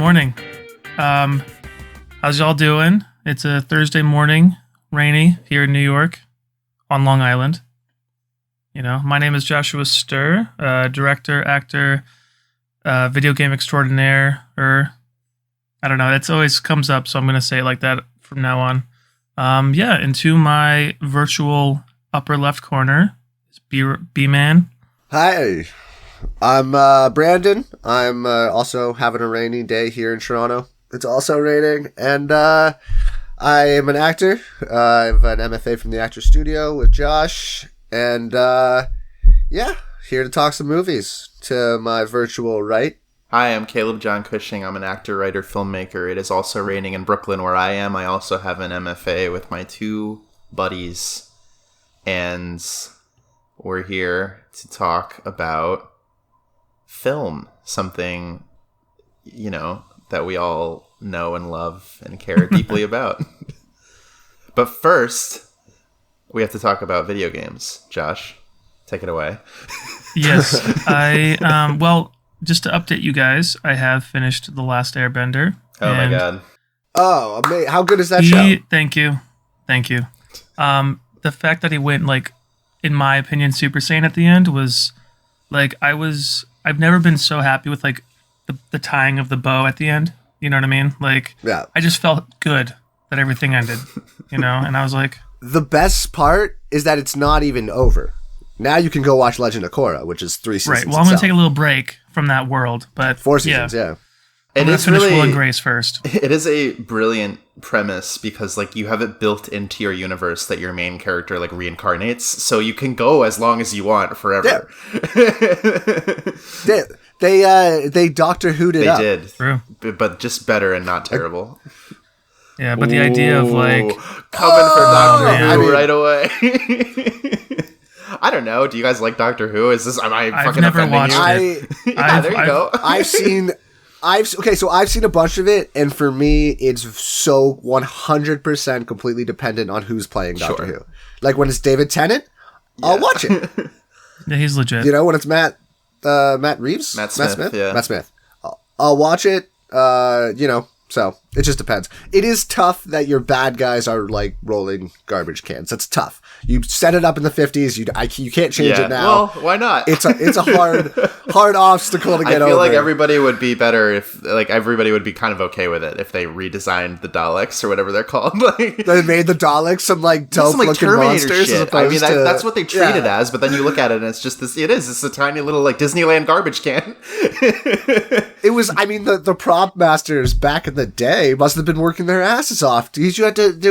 morning. How's y'all doing? It's a Thursday morning, rainy here in New York, on Long Island. My name is Joshua Sturr, director, actor, video game extraordinaire, I don't know, it always comes up, so I'm going to say it like that from now on. Into my virtual upper left corner is B-Man. Hi, I'm Brandon. I'm also having a rainy day here in Toronto. It's also raining, and I am an actor. I have an MFA from the Actors Studio with Josh, and here to talk some movies to my virtual right. Hi, I'm Caleb John Cushing. I'm an actor, writer, filmmaker. It is also raining in Brooklyn where I am. I also have an MFA with my two buddies, and we're here to talk about film, something, that we all know and love and care deeply about. But first, we have to talk about video games. Josh, take it away. Yes, just to update you guys, I have finished The Last Airbender. Oh my god. Oh, amazing. How good is that show? Thank you. The fact that he went, in my opinion, Super Saiyan at the end was, I've never been so happy with, the tying of the bow at the end. You know what I mean? Yeah. I just felt good that everything ended, and I was like... The best part is that it's not even over. Now you can go watch Legend of Korra, which is 3 seasons. Right. Well, I'm going to take a little break from that world, but 4 seasons, yeah. I'm going to finish Will and Grace first. It is a brilliant premise because, you have it built into your universe that your main character, reincarnates, so you can go as long as you want forever. Yeah. They Doctor Who'd it up. They did. True. But just better and not terrible. Yeah, but the idea of, coming for Doctor Who right away. I don't know. Do you guys like Doctor Who? Am I fucking never offending watched you? it. There you go. I've seen a bunch of it, and for me, it's so 100% completely dependent on who's playing Doctor Who. When it's David Tennant, I'll watch it. Yeah, he's legit. When it's Matt Reeves? Matt Smith, yeah. Matt Smith. I'll watch it, so it just depends. It is tough that your bad guys are, rolling garbage cans. That's tough. You set it up in the 50s. You can't change it now. Well, why not? It's a hard obstacle to get over. I feel like everybody would be better if, everybody would be kind of okay with it if they redesigned the Daleks or whatever they're called. They made the Daleks some, dope-looking Terminator monsters. shit. That's what they treat it as, but then you look at it and it's just this, it's a tiny little, Disneyland garbage can. It was, the prop masters back in the day must have been working their asses off. There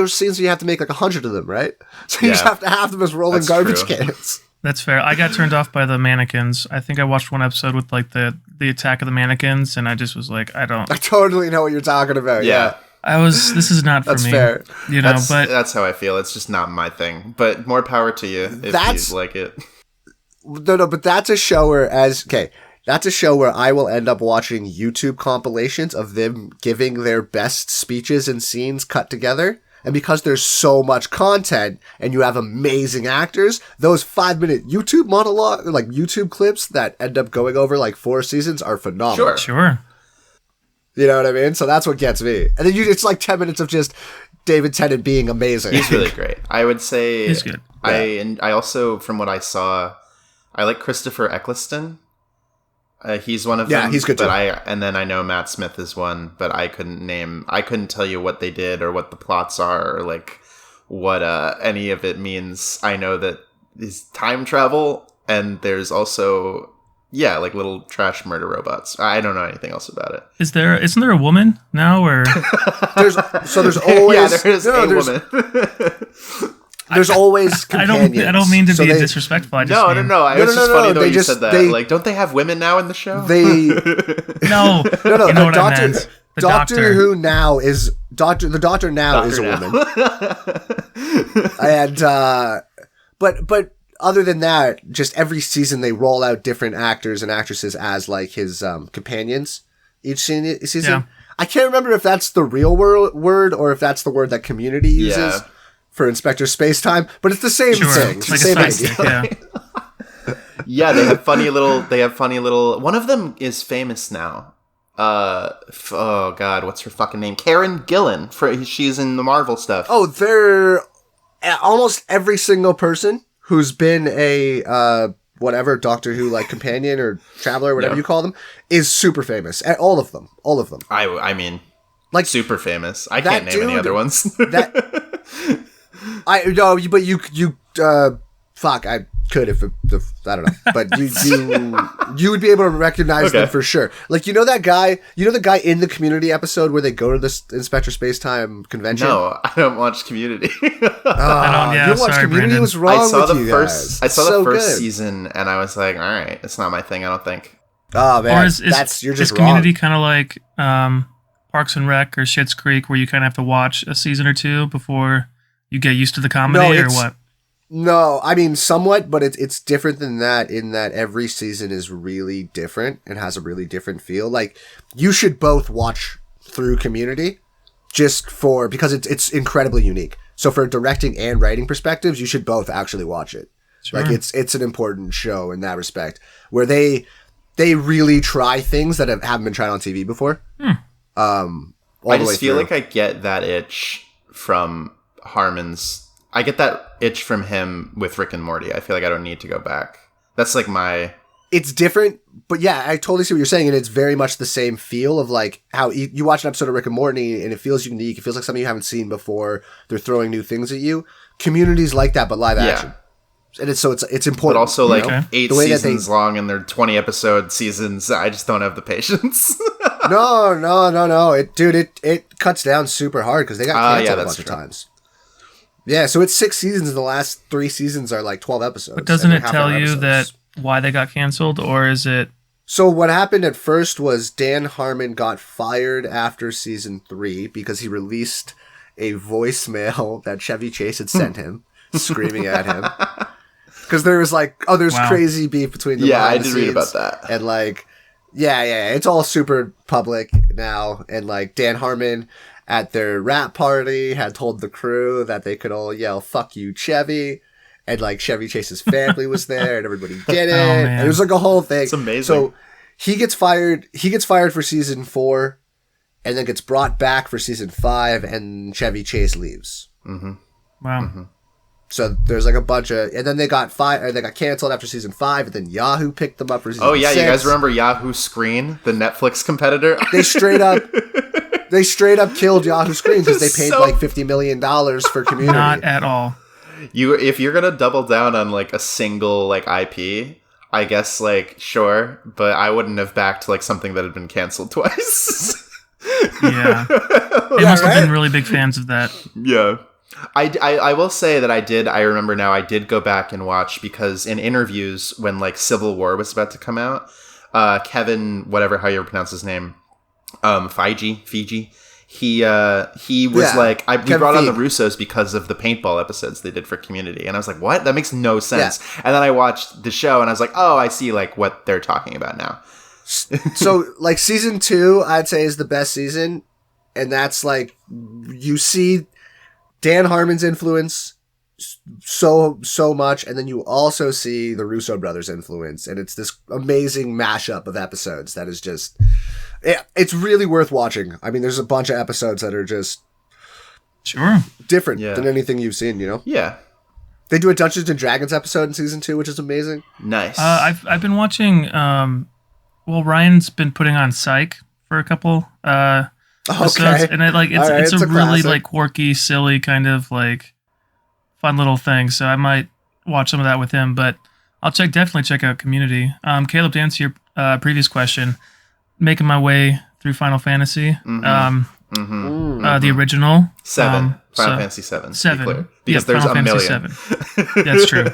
were scenes where you have to make 100 of them, right? So you just have to have them as rolling garbage cans. That's fair. I got turned off by the mannequins. I think I watched one episode with the attack of the mannequins, and I just was like, I totally know what you're talking about. Yeah. This is not for me. That's fair. But that's how I feel. It's just not my thing. But more power to you if you like it. No, but that's a show that's a show where I will end up watching YouTube compilations of them giving their best speeches and scenes cut together. And because there's so much content and you have amazing actors, those 5-minute YouTube monologue, YouTube clips that end up going over 4 seasons are phenomenal. Sure. You know what I mean? So that's what gets me. And then it's 10 minutes of just David Tennant being amazing. He's really great. I would say he's good. And I also, from what I saw, I like Christopher Eccleston. He's one of them. Yeah, he's good too. And then I know Matt Smith is one, but I couldn't tell you what they did or what the plots are or what any of it means. I know that is time travel, and there's also little trash murder robots. I don't know anything else about it. Isn't there a woman now or there's always there is a woman. There's always companions. I don't mean to be disrespectful. I just no. It was just funny though you said that. Don't they have women now in the show? No. You know what I meant. Doctor Who now is the Doctor now is a woman. And but other than that, just every season they roll out different actors and actresses as his companions each season. Yeah. I can't remember if that's the real word or if that's the word that Community uses. Yeah. For Inspector Spacetime, but it's the same thing. It's the same idea. Yeah. They have funny little. One of them is famous now. oh god, what's her fucking name? Karen Gillan. She's in the Marvel stuff. Oh, they're almost every single person who's been a whatever Doctor Who like companion or traveler, whatever you call them, is super famous. All of them. I mean, like super famous. I can't name any other ones. I no, but you fuck. I could if I don't know, but you would be able to recognize them for sure. Like the guy in the Community episode where they go to this Inspector Spacetime convention. No, I don't watch Community. I don't. Yeah, you watch sorry, Community? Brandon. What's wrong with you guys? I saw the first good. season, and I was like, all right, it's not my thing. I don't think. Oh man, or is you're just is Community kind of like Parks and Rec or Schitt's Creek, where you kind of have to watch a season or two before you get used to the comedy, or what? No, I mean somewhat, but it's different than that in that every season is really different and has a really different feel. Like you should both watch through Community because it's incredibly unique. So for directing and writing perspectives, you should both actually watch it. Sure. Like it's an important show in that respect where they really try things that haven't been tried on TV before. I just feel like I get that itch from Harmon's. I get that itch from him with Rick and Morty. I feel like I don't need to go back. That's like my... It's different, but yeah, I totally see what you're saying, and it's very much the same feel of like how you watch an episode of Rick and Morty, and it feels unique. It feels like something you haven't seen before. They're throwing new things at you. Community's like that, but live action. And it's important. But also like 8 seasons long, and they're 20 episode seasons. I just don't have the patience. No. It cuts down super hard because they got canceled a bunch of times. Yeah, so it's 6 seasons, and the last 3 seasons are like 12 episodes. But doesn't it tell you that why they got canceled, or is it... So what happened at first was Dan Harmon got fired after season 3 because he released a voicemail that Chevy Chase had sent him, screaming at him. Because there was there's crazy beef between them. Yeah, I did read about that. And it's all super public now. And like Dan Harmon at their rap party had told the crew that they could all yell "fuck you, Chevy," and like Chevy Chase's family was there, and everybody did it. And it was like a whole thing. It's amazing. So he gets fired. He gets fired for season 4, and then gets brought back for season 5, and Chevy Chase leaves. Mm-hmm. Wow. Mm-hmm. So there's like a bunch of, and then they got canceled after season 5, and then Yahoo picked them up for season 6. Oh yeah, you guys remember Yahoo Screen, the Netflix competitor? They straight up killed Yahoo Screen because they paid like $50 million for Community. Not at all. If you're gonna double down on like a single like IP, I guess like sure, but I wouldn't have backed like something that had been canceled twice. Yeah, they must have been really big fans of that. Yeah. I will say that I remember now, I did go back and watch because in interviews when like Civil War was about to come out, Kevin, whatever, how you pronounce his name, Fiji, he was like, we brought on the Russos because of the paintball episodes they did for Community. And I was like, what? That makes no sense. Yeah. And then I watched the show and I was like, oh, I see like what they're talking about now. So like season 2, I'd say is the best season. And that's like, you see Dan Harmon's influence so much, and then you also see the Russo brothers' influence, and it's this amazing mashup of episodes that is just, it's really worth watching. I mean, there's a bunch of episodes that are just different than anything you've seen, you know? Yeah. They do a Dungeons and Dragons episode in season 2, which is amazing. Nice. I've been watching. Ryan's been putting on Psych for a couple episodes, and it's a really like quirky, silly kind of like fun little thing. So I might watch some of that with him, but I'll definitely check out Community. Caleb, to answer your previous question, making my way through Final Fantasy, the original 7, Final Fantasy 7, 7, because there's Final a Fantasy million. 7. That's true.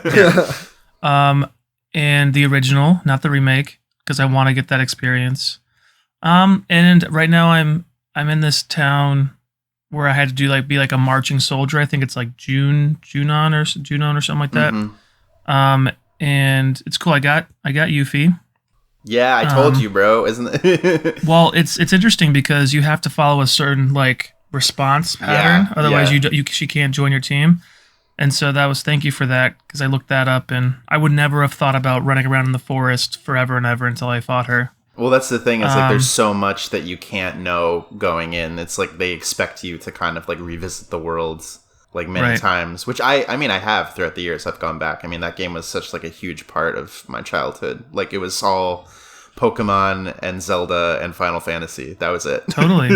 Yeah. And the original, not the remake, because I want to get that experience. And right now I'm in this town where I had to be like a marching soldier. I think it's like Junon or something like that. Mm-hmm. And it's cool. I got Yuffie. Yeah, I told you, bro, isn't it? Well, it's interesting because you have to follow a certain like response pattern, otherwise she can't join your team. And so thank you for that, because I looked that up and I would never have thought about running around in the forest forever and ever until I fought her. Well, that's the thing. Is like there's Um, so much that you can't know going in. It's like they expect you to kind of like revisit the world like many Right. times, which I mean I have throughout the years. I've gone back. I mean that game was such like a huge part of my childhood. Like it was all Pokemon and Zelda and Final Fantasy. That was it. Totally.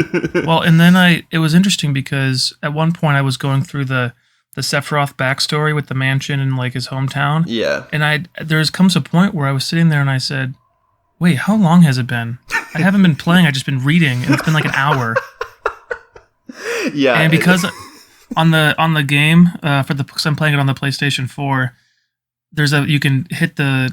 Well, and then it was interesting because at one point I was going through the Sephiroth backstory with the mansion and like his hometown. Yeah. And there's comes a point where I was sitting there and I said, wait, how long has it been? I haven't been playing, I've just been reading, and it's been like an hour. Yeah. And because on the game, because I'm playing it on the PlayStation 4, you can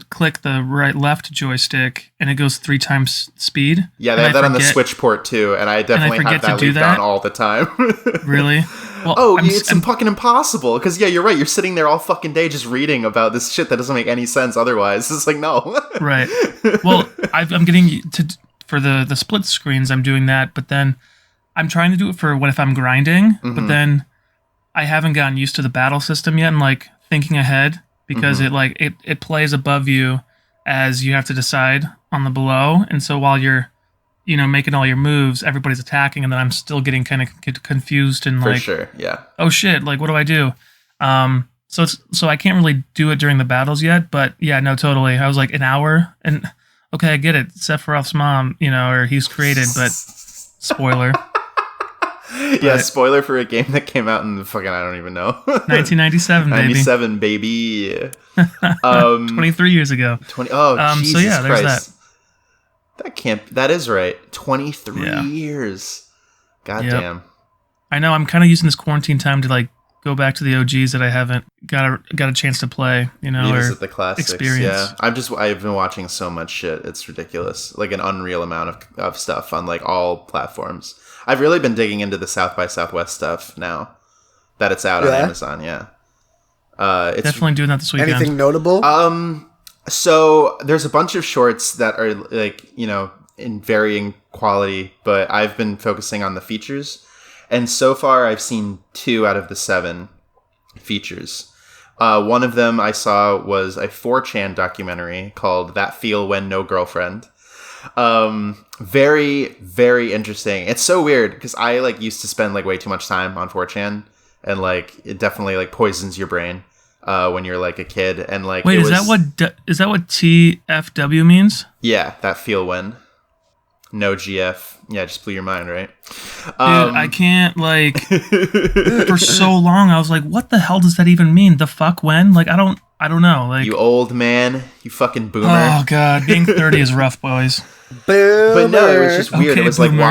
click the right left joystick and it goes 3 times speed. Yeah, And they have I that on the forget- Switch port too, and I definitely forget have to that do leaked that. on all the time. Really? Well, Oh, I'm, it's fucking impossible. Because yeah, you're right. You're sitting there all fucking day just reading about this shit that doesn't make any sense otherwise. It's like no. right. Well, I'm getting for the split screens. I'm doing that, but then I'm trying to do it for what if I'm grinding. But then I haven't gotten used to the battle system yet. And like thinking ahead because it plays above you as you have to decide on the below. And so while you're making all your moves, everybody's attacking, and then I'm still getting kind of confused and For like, sure. Yeah. oh shit, like what do I do? So I can't really do it during the battles yet, but yeah, no, totally. I was like an hour, and okay, I get it. Sephiroth's mom, or he's created, but spoiler, Yeah, spoiler for a game that came out in fucking I don't even know. 1997, baby, 97, baby. 23 years ago. 20. Oh, Jesus so yeah, there's Christ. That is right. 23 Yeah. years. God Yep. damn. I know I'm kind of using this quarantine time to like go back to the OGs that I haven't got a chance to play, Revisit the classics. experience. Yeah, I've been watching so much shit. It's ridiculous. Like an unreal amount of stuff on like all platforms. I've really been digging into the South by Southwest stuff now that it's out on Amazon. Yeah. It's Definitely doing that this weekend. Anything notable? So there's a bunch of shorts that are like, in varying quality, but I've been focusing on the features. And so far I've seen 2 out of the 7 features. One of them I saw was a 4chan documentary called That Feel When No Girlfriend. Very, very interesting. It's so weird because I like used to spend like way too much time on 4chan, and like it definitely like poisons your brain when you're like a kid. And like, wait, is that what TFW means? Yeah, that feel when no GF. Yeah, just blew your mind, right? Dude, I can't like for so long. I was like, what the hell does that even mean? The fuck when? Like, I don't know. Like, You old man, you fucking boomer. oh god, being 30 is rough, boys. But no, it was just weird. Okay, It was like boomer.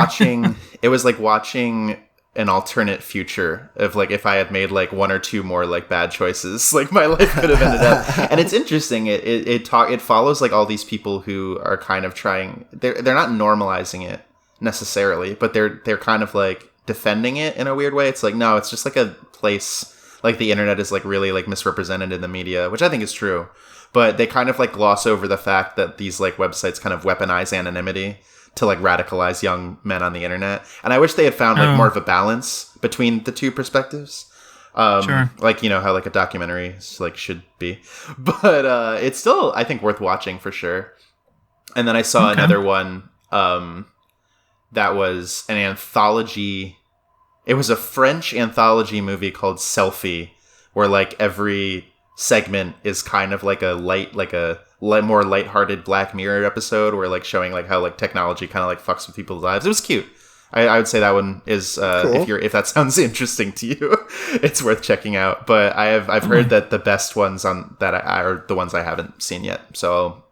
watching an alternate future of like if I had made like 1 or 2 more like bad choices, like my life could have ended up. And it's interesting. It follows like all these people who are kind of trying. They're not normalizing it necessarily, but they're kind of like defending it in a weird way. It's like no, it's just like a place. Like the internet is like really like misrepresented in the media, which I think is true. But they kind of like gloss over the fact that these like websites kind of weaponize anonymity to like radicalize young men on the internet. And I wish they had found like more of a balance between the two perspectives. Sure. Like, how like a documentary like should be. But it's still, I think, worth watching for sure. And then I saw another one that was an anthology. It was a French anthology movie called Selfie, where like every segment is kind of like a more lighthearted Black Mirror episode, where like showing like how like technology kind of like fucks with people's lives. It was cute. I would say that one is Cool. if that sounds interesting to you, it's worth checking out. But I've heard that the best ones on that are the ones I haven't seen yet. So,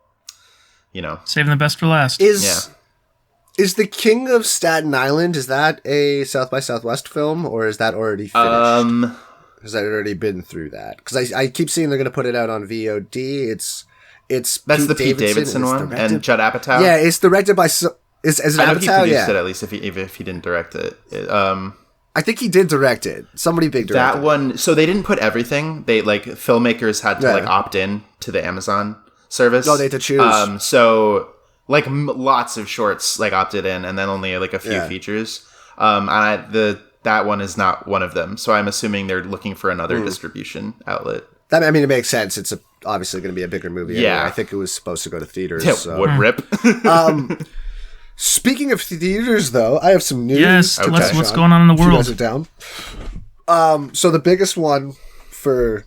Saving the best for last. Is The King of Staten Island, is that a South by Southwest film, or is that already finished? Has that already been through that? Because I keep seeing they're going to put it out on VOD. It's that's Pete the Pete Davidson it's one, directed- and Judd Apatow. Yeah, it's directed by... Is it I know he Apatow? produced Yeah. it, at least if he didn't direct it. I think he did direct it. Somebody big directed That one, so they didn't put everything. They like filmmakers had to Yeah. like opt in to the Amazon service. No, they had to choose. So like lots of shorts like opted in, and then only like a few Yeah. features. That one is not one of them. So I'm assuming they're looking for another distribution outlet. I mean, it makes sense. It's obviously going to be a bigger movie. Yeah. Anyway. I think it was supposed to go to theaters. Yeah, so. would rip. Speaking of theaters, though, I have some news. Yes, to what's touch on, going on in the if you world? guys are down. So the biggest one for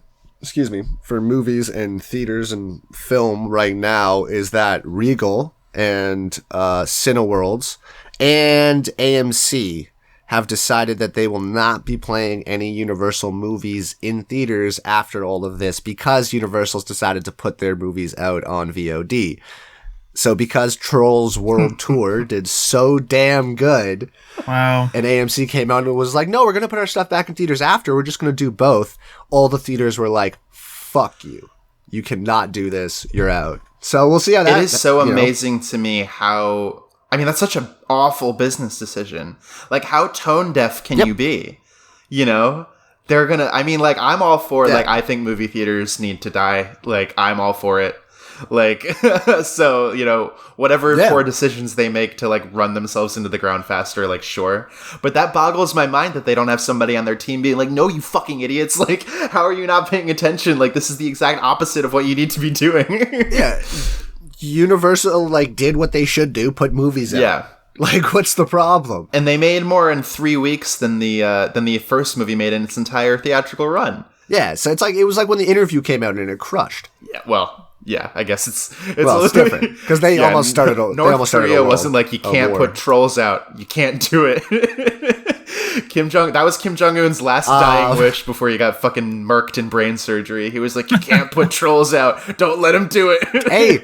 movies and theaters and film right now is that Regal and Cineworlds and AMC have decided that they will not be playing any Universal movies in theaters after all of this because Universal's decided to put their movies out on VOD. So because Trolls World Tour did so damn good, Wow. and AMC came out and was like, no, we're going to put our stuff back in theaters after. We're just going to do both. All the theaters were like, fuck you. You cannot do this. You're out. So we'll see how that... It is so amazing to me how... I mean, that's such an awful business decision. Like, how tone deaf can you be? You know? They're going to... I mean, like, I'm all for... Like, I think movie theaters need to die. Like, I'm all for it. Like, so, you know, whatever poor decisions they make to, like, run themselves into the ground faster, like, sure. But that boggles my mind that they don't have somebody on their team being like, no, you fucking idiots. Like, how are you not paying attention? Like, this is the exact opposite of what you need to be doing. Yeah. Universal, like, did what they should do, put movies out. Yeah. Like, what's the problem? And they made more in 3 weeks than the first movie made in its entire theatrical run. Yeah, so it was like when The Interview came out and it crushed. Yeah, well... Yeah, I guess it's different because they almost started. North Korea wasn't like you can't put trolls out. You can't do it. That was Kim Jong Un's last dying wish before he got fucking murked in brain surgery. He was like, you can't put trolls out. Don't let him do it. Hey,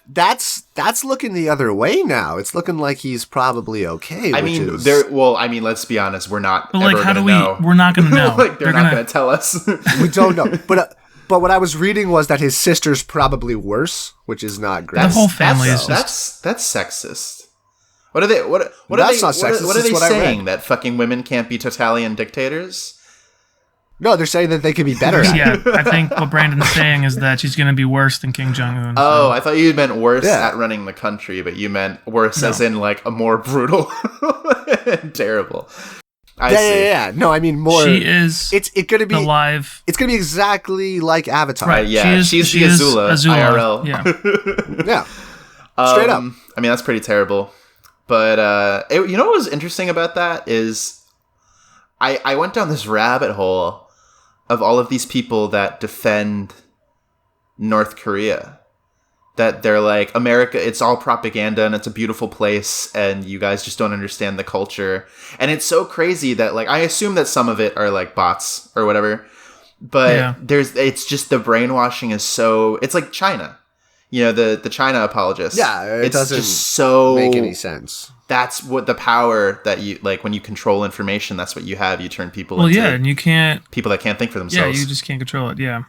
that's looking the other way now. It's looking like he's probably okay. I mean, let's be honest. We're not. But like, ever how do gonna know. We're not going to know. Like, they're not going to tell us. We don't know, But what I was reading was that his sister's probably worse, which is not great. The whole family is that's sexist. What are they? What are That's they? not sexist. What are they It's what I saying? read. That fucking women can't be totalitarian dictators? No, they're saying that they could be better at it. Yeah, I think what Brandon's saying is that she's going to be worse than Kim Jong Un. Oh, I thought you meant worse at running the country, but you meant worse as in like a more brutal and terrible. I see. Yeah. No, I mean more. She is. It's gonna be alive. It's gonna be exactly like Avatar. Right. Yeah, she's the Azula IRL. Yeah. Yeah. Straight up. I mean, that's pretty terrible. But you know what was interesting about that is, I went down this rabbit hole of all of these people that defend North Korea. That they're like, America, it's all propaganda and it's a beautiful place and you guys just don't understand the culture. And it's so crazy that, like, I assume that some of it are like bots or whatever, but it's just the brainwashing is so, it's like China, you know, the China apologists. Yeah, it doesn't just so make any sense. That's what the power that you, like, when you control information, that's what you have. You turn people Well, into and you can't. people that can't think for themselves. Yeah, you just can't control it. Yeah.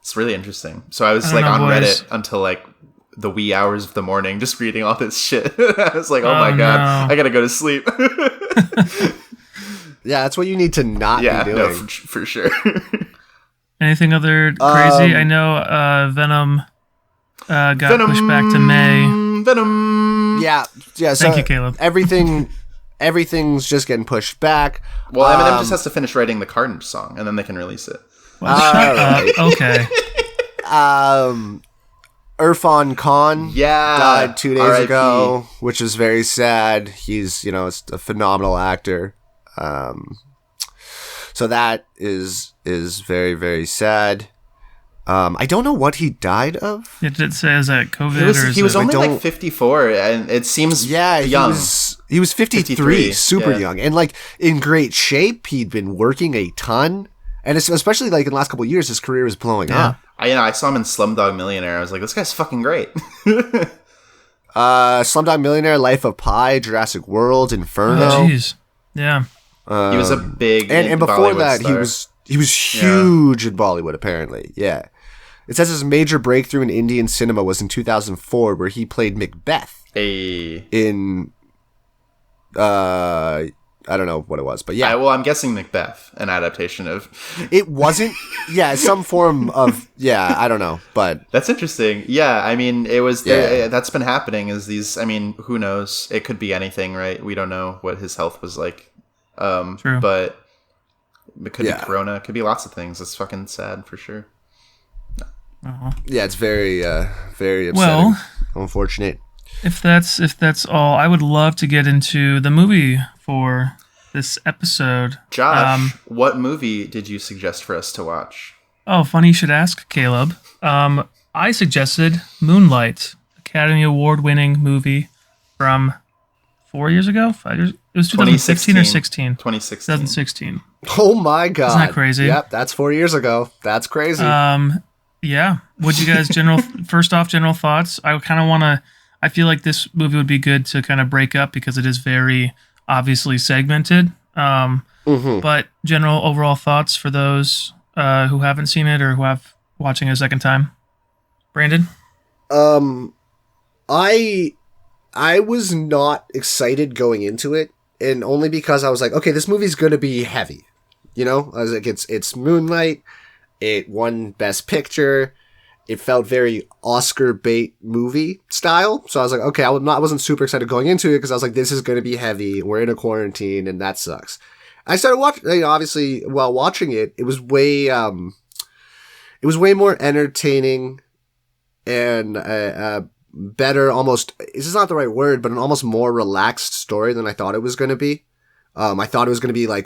It's really interesting. So I was like on Reddit until like the wee hours of the morning, just reading all this shit. I was like, oh my God, I gotta go to sleep. Yeah, that's what you need to not be doing. No, for sure. Anything other crazy? I know Venom got pushed back to May. Venom. Yeah. So Thank you, Caleb. Everything's just getting pushed back. Well, Eminem just has to finish writing the Carnage song, and then they can release it. Well, shut up. Okay. Irfan Khan died 2 days R.I.P. ago, which is very sad. He's, a phenomenal actor. So that is very, very sad. I don't know what he died of. Did it say, is that COVID? He was only like 54, and it seems young. He was 53, super young. And like in great shape. He'd been working a ton. And especially like in the last couple of years, his career is blowing up. I saw him in Slumdog Millionaire. I was like, this guy's fucking great. Slumdog Millionaire, Life of Pi, Jurassic World, Inferno. Oh, jeez. Yeah. He was a big and before Bollywood that, star. he was huge in Bollywood. Apparently, yeah. It says his major breakthrough in Indian cinema was in 2004, where he played Macbeth in. I don't know what it was, but yeah. Well, I'm guessing Macbeth, an adaptation of... It wasn't... Yeah, some form of... Yeah, I don't know, but... That's interesting. Yeah, I mean, it was... That's been happening is these... I mean, who knows? It could be anything, right? We don't know what his health was like. True. But It could be Corona. It could be lots of things. It's fucking sad for sure. Yeah, it's very, very upsetting. Well, unfortunate. If that's all, I would love to get into the movie for this episode. Josh, what movie did you suggest for us to watch? Oh, funny you should ask, Caleb. I suggested Moonlight, Academy Award-winning movie from 4 years ago, 5 years. It was 2015 or 16. 2016. Oh my god! Isn't that crazy? Yep, that's 4 years ago. That's crazy. Yeah. Would you guys first off, general thoughts? I kind of want to. I feel like this movie would be good to kind of break up because it is very obviously segmented. But general overall thoughts for those who haven't seen it or who have watching it a second time. Brandon? I was not excited going into it, and only because I was like, okay, this movie's gonna be heavy. You know, I was like, it's Moonlight. It won Best Picture. It felt very Oscar bait movie style. So I was like, okay, I wasn't super excited going into it because I was like, this is going to be heavy. We're in a quarantine and that sucks. I started watching, you know, obviously while watching it, it was way more entertaining and better, almost, this is not the right word, but an almost more relaxed story than I thought it was going to be. I thought it was going to be like,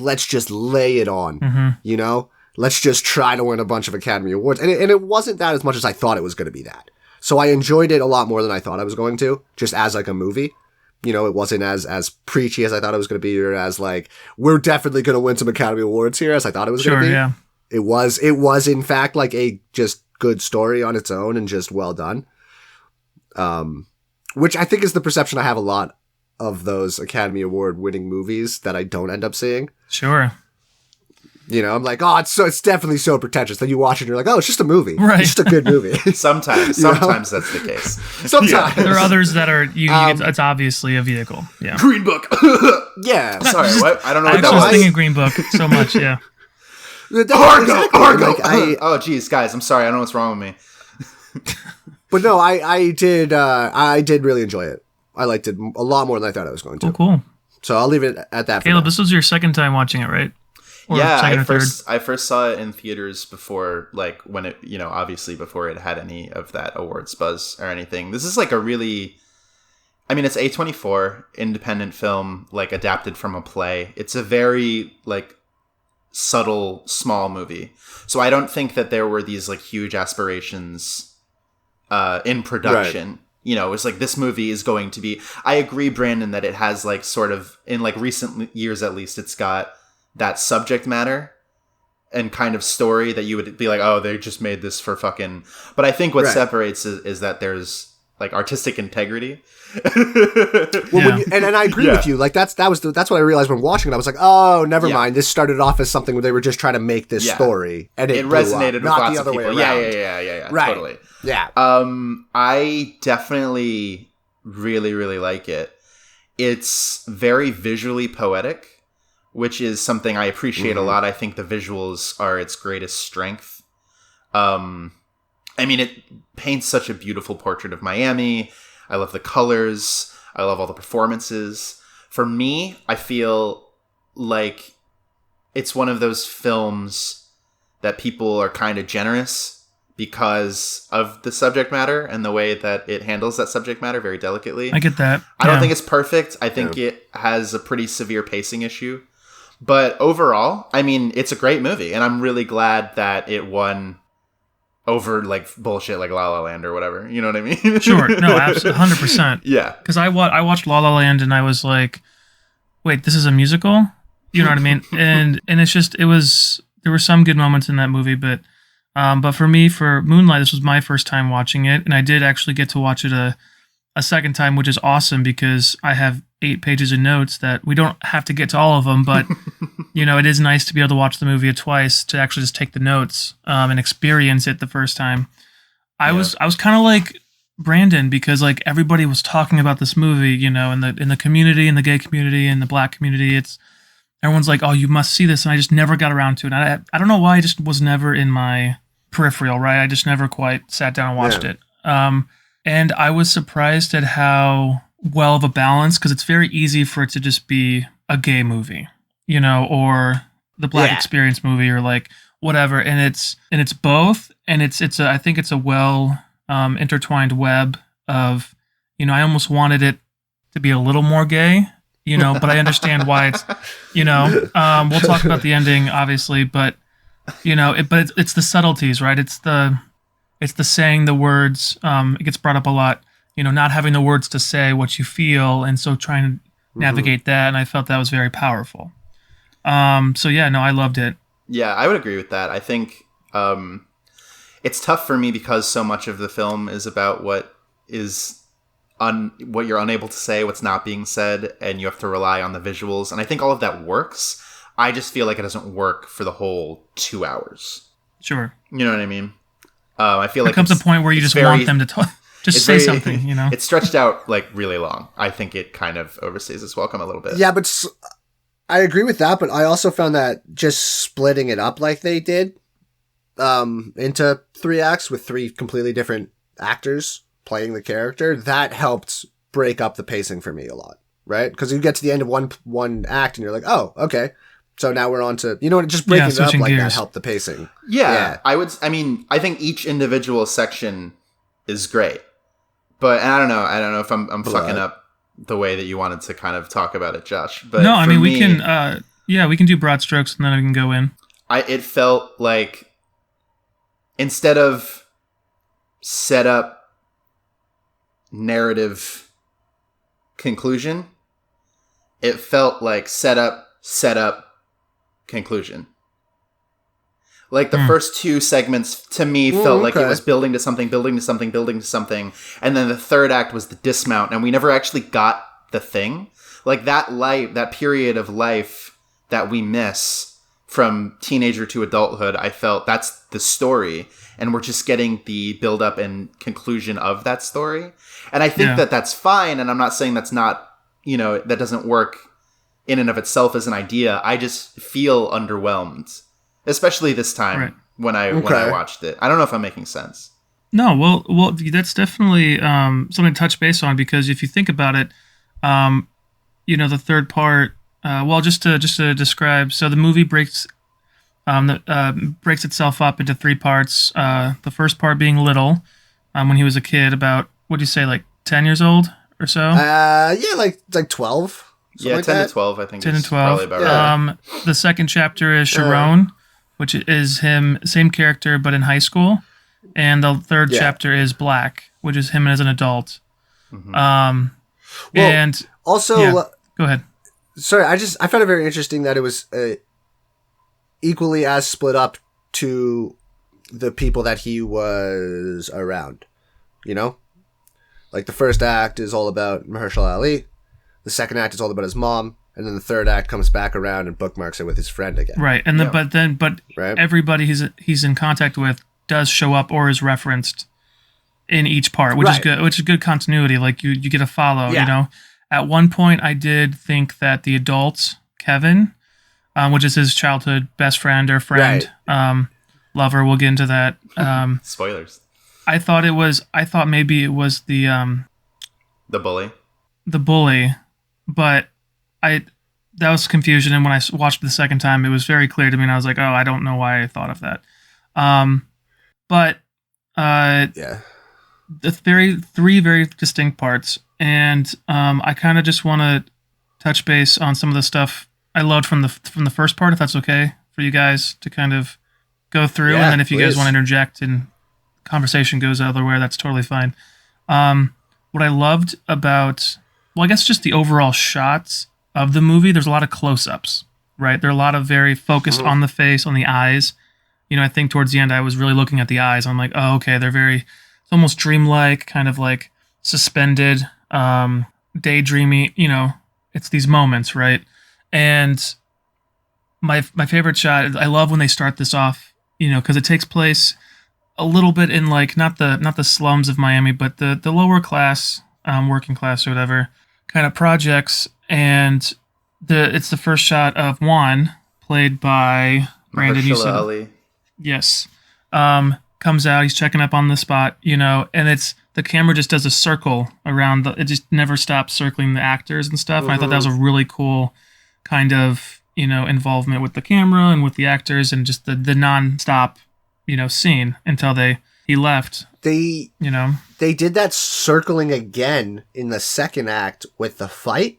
let's just lay it on, you know? Let's just try to win a bunch of Academy Awards. And it wasn't that as much as I thought it was going to be that. So I enjoyed it a lot more than I thought I was going to, just as like a movie. You know, it wasn't as preachy as I thought it was going to be, or as like, we're definitely going to win some Academy Awards here as I thought it was going to be. Yeah. It was in fact like a just good story on its own and just well done. Which I think is the perception I have a lot of those Academy Award winning movies that I don't end up seeing. Sure. You know, I'm like, oh, it's definitely so pretentious. Then you watch it and you're like, oh, it's just a movie. Right. It's just a good movie. Sometimes that's the case. Sometimes. There are others that are, it's obviously a vehicle. Yeah. Green Book. Yeah. Sorry, what? I don't know what I that was was. thinking Green Book so much, yeah. Argo! Like, oh, geez, guys, I'm sorry. I don't know what's wrong with me. But no, I did really enjoy it. I liked it a lot more than I thought I was going to. Cool. So I'll leave it at that. Caleb, this was your second time watching it, right? Or yeah, second I first saw it in theaters before, like, when it, you know, obviously before it had any of that awards buzz or anything. This is like a really, I mean, it's A24 independent film, like adapted from a play. It's a very like subtle, small movie. So I don't think that there were these like huge aspirations in production. Right. You know, it's like this movie is going to be, I agree, Brandon, that it has like sort of, in like recent years at least, it's got that subject matter and kind of story that you would be like, oh, they just made this for fucking, but I think what separates is that there's like artistic integrity. Well, and I agree with you. Like that's what I realized when watching it. I was like, oh, never mind. This started off as something where they were just trying to make this story, and it resonated with not lots the other of people. way around. Yeah, right. Totally. Yeah. I definitely really, really like it. It's very visually poetic, which is something I appreciate a lot. I think the visuals are its greatest strength. I mean, it paints such a beautiful portrait of Miami. I love the colors. I love all the performances. For me, I feel like it's one of those films that people are kind of generous because of the subject matter and the way that it handles that subject matter very delicately. I get that. I don't think it's perfect. I think it has a pretty severe pacing issue. But overall, I mean, it's a great movie. And I'm really glad that it won over like bullshit like La La Land or whatever. You know what I mean? Sure. No, absolutely. 100%. Yeah. Because I watched La La Land and I was like, wait, this is a musical? You know what I mean? And it's just, there were some good moments in that movie, but for me, for Moonlight, this was my first time watching it. And I did actually get to watch it a second time, which is awesome because I have 8 pages of notes that we don't have to get to all of them, but you know, it is nice to be able to watch the movie twice to actually just take the notes and experience it the first time. I was kind of like Brandon because like everybody was talking about this movie, you know, in the community, in the gay community, in the black community. Everyone's like, oh, you must see this, and I just never got around to it. And I don't know why, I just was never in my peripheral, right? I just never quite sat down and watched it. And I was surprised at how well of a balance, because it's very easy for it to just be a gay movie, you know, or the Black Yeah. Experience movie or like whatever, and it's both, and I think it's a well intertwined web of, I almost wanted it to be a little more gay, but I understand why it's, we'll talk about the ending obviously, but it's the subtleties, right? It's the saying the words. It gets brought up a lot, not having the words to say what you feel, and so trying to navigate that, and I felt that was very powerful. So yeah, no, I loved it. Yeah, I would agree with that. I think it's tough for me because so much of the film is about what you're unable to say, what's not being said, and you have to rely on the visuals. And I think all of that works. I just feel like it doesn't work for the whole 2 hours. Sure. You know what I mean? I feel like there comes a point where you just want them to talk. Just say something, It's stretched out like really long. I think it kind of overstays its welcome a little bit. Yeah, but I agree with that, but I also found that just splitting it up like they did into 3 acts with 3 completely different actors playing the character, that helped break up the pacing for me a lot, right? Because you get to the end of one act and you're like, oh, okay. So now we're on to, just breaking it up like gears. that helped the pacing. Yeah. I think each individual section is great. But and I don't know if I'm fucking up the way that you wanted to kind of talk about it, Josh. But no, I mean, we can do broad strokes and then we can go in. It felt like instead of set up, narrative, conclusion, it felt like set up, conclusion. Like the first 2 segments to me felt like it was building to something, and then the third act was the dismount, and we never actually got the thing. Like that period of life that we miss from teenager to adulthood, I felt that's the story, and we're just getting the build up and conclusion of that story. And I think that's fine, and I'm not saying that's not, that doesn't work in and of itself as an idea. I just feel underwhelmed. Especially this time when I watched it. I don't know if I'm making sense. No, well, that's definitely something to touch base on, because if you think about it, the third part. Just to describe, so the movie breaks itself up into 3 parts. The first part being Little, when he was a kid, about, what do you say, like 10 years old or so? Like 12. Yeah, like 10 that. to 12, I think. 10 to 12. Probably about right. The second chapter is Sharon, which is him, same character, but in high school. And the third chapter is Black, which is him as an adult. Mm-hmm. And also, go ahead. Sorry, I found it very interesting that it was equally as split up to the people that he was around. Like the first act is all about Mahershala Ali, the second act is all about his mom, and then the third act comes back around and bookmarks it with his friend again. Right, and but everybody he's in contact with does show up or is referenced in each part, which is good. Which is good continuity. Like you get a follow. At one point, I did think that the adult Kevin, which is his childhood best friend or friend, lover. We'll get into that. Spoilers. I thought maybe it was the bully. The bully, but that was confusion. And when I watched it the second time, it was very clear to me, and I was like, oh, I don't know why I thought of that. The three very distinct parts, and I kind of just want to touch base on some of the stuff I loved from the first part, if that's okay for you guys to kind of go through, and then if you guys want to interject and conversation goes elsewhere, that's totally fine. What I loved about, I guess just the overall shots of the movie, there's a lot of close-ups, right? There are a lot of very focused on the face, on the eyes. I think towards the end I was really looking at the eyes. I'm like, oh, okay, they're very, it's almost dreamlike, kind of like suspended, daydreamy, it's these moments, right? And my favorite shot, I love when they start this off, because it takes place a little bit in like, not the slums of Miami, but the lower class, working class or whatever kind of projects. And it's the first shot of Juan, played by Brandon. You said Ali. Yes. Comes out, he's checking up on the spot, and it's, the camera just does a circle around it just never stops circling the actors and stuff. And I thought that was a really cool kind of involvement with the camera and with the actors and just the non-stop, scene until he left, They they did that circling again in the second act with the fight.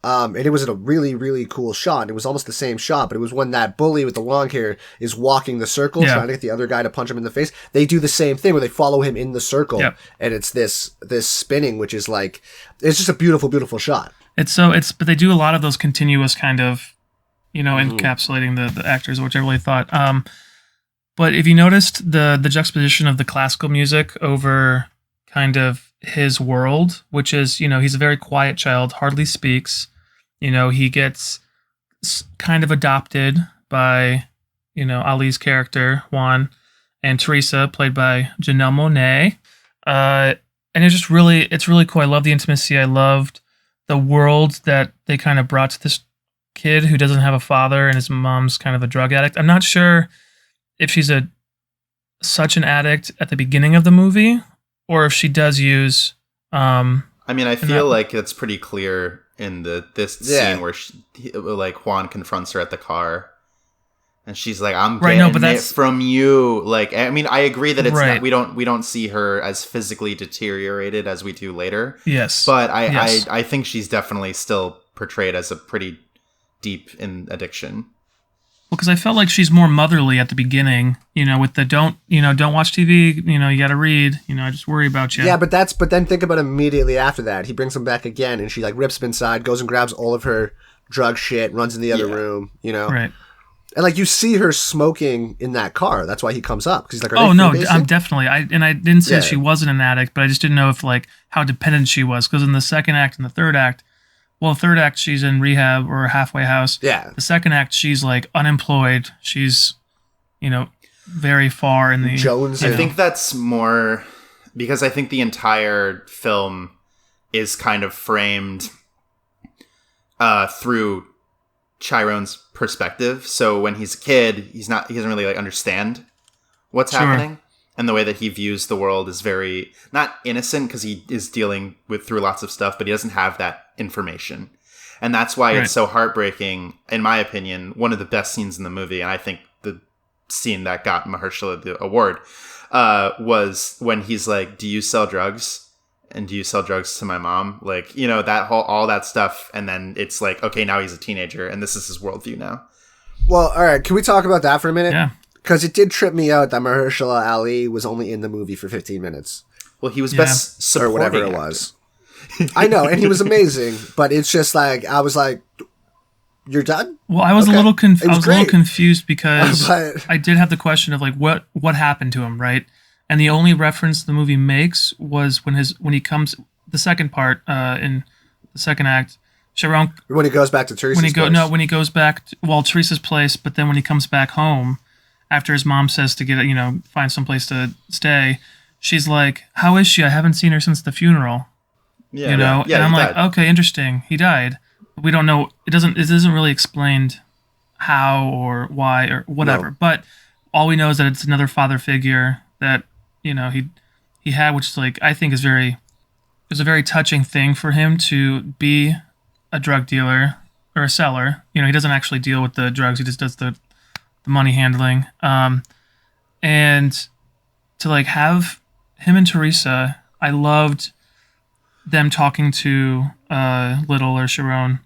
And it was a really, really cool shot. It was almost the same shot, but it was when that bully with the long hair is walking the circle, trying to get the other guy to punch him in the face. They do the same thing where they follow him in the circle, and it's this spinning, which is like, it's just a beautiful, beautiful shot. But they do a lot of those continuous kind of, encapsulating the actors, which I really thought. But if you noticed the juxtaposition of the classical music over kind of his world, which is, he's a very quiet child, hardly speaks. He gets kind of adopted by, Ali's character, Juan, and Teresa, played by Janelle Monáe. And it's really cool. I love the intimacy. I loved the world that they kind of brought to this kid who doesn't have a father and his mom's kind of a drug addict. I'm not sure if she's such an addict at the beginning of the movie or if she does use... I feel like it's pretty clear in this scene where Juan confronts her at the car, and she's like, "I'm getting it from you." Like, I agree that it's not, we don't see her as physically deteriorated as we do later. Yes, but I think she's definitely still portrayed as a pretty deep in addiction. Well, because I felt like she's more motherly at the beginning, with the don't watch TV, you got to read, I just worry about you. Yeah, but then think about immediately after that. He brings him back again, and she like rips him inside, goes and grabs all of her drug shit, runs in the other room, Right. And like you see her smoking in that car. That's why he comes up, because he's like, "Oh no, I'm definitely." I didn't say she wasn't an addict, but I just didn't know if like how dependent she was, because in the second act and the third act. Well, the third act, she's in rehab or a halfway house. Yeah. The second act, she's like unemployed. She's, very far in the... Jones. I think that's more because I think the entire film is kind of framed through Chiron's perspective. So when he's a kid, he doesn't really like understand what's happening. And the way that he views the world is very, not innocent because he is dealing through lots of stuff, but he doesn't have that information. And that's why it's so heartbreaking, in my opinion, one of the best scenes in the movie. And I think the scene that got Mahershala the award was when he's like, "Do you sell drugs? And do you sell drugs to my mom?" Like, all that stuff. And then it's like, okay, now he's a teenager and this is his worldview now. Well, all right. Can we talk about that for a minute? Yeah. Because it did trip me out that Mahershala Ali was only in the movie for 15 minutes. Well, he was best supporting or whatever it was. I know, and he was amazing, but it's just like, I was like, "You're done?" Well, I was a little confused because I did have the question of like, what happened to him, right? And the only reference the movie makes was when he comes, the second part in the second act, Chiron... When he goes back to Teresa's place. When he goes back to, Teresa's place, but then when he comes back home, after his mom says to get, find someplace to stay, she's like, "How is she? I haven't seen her since the funeral." Yeah, and I'm like, died. Okay, interesting. He died. We don't know. It isn't really explained how or why or whatever. No. But all we know is that it's another father figure that, he had, which is like, I think is a very touching thing for him to be a drug dealer or a seller. He doesn't actually deal with the drugs. He just does the money handling, and to like have him and Teresa. I loved them talking to Little or Chiron,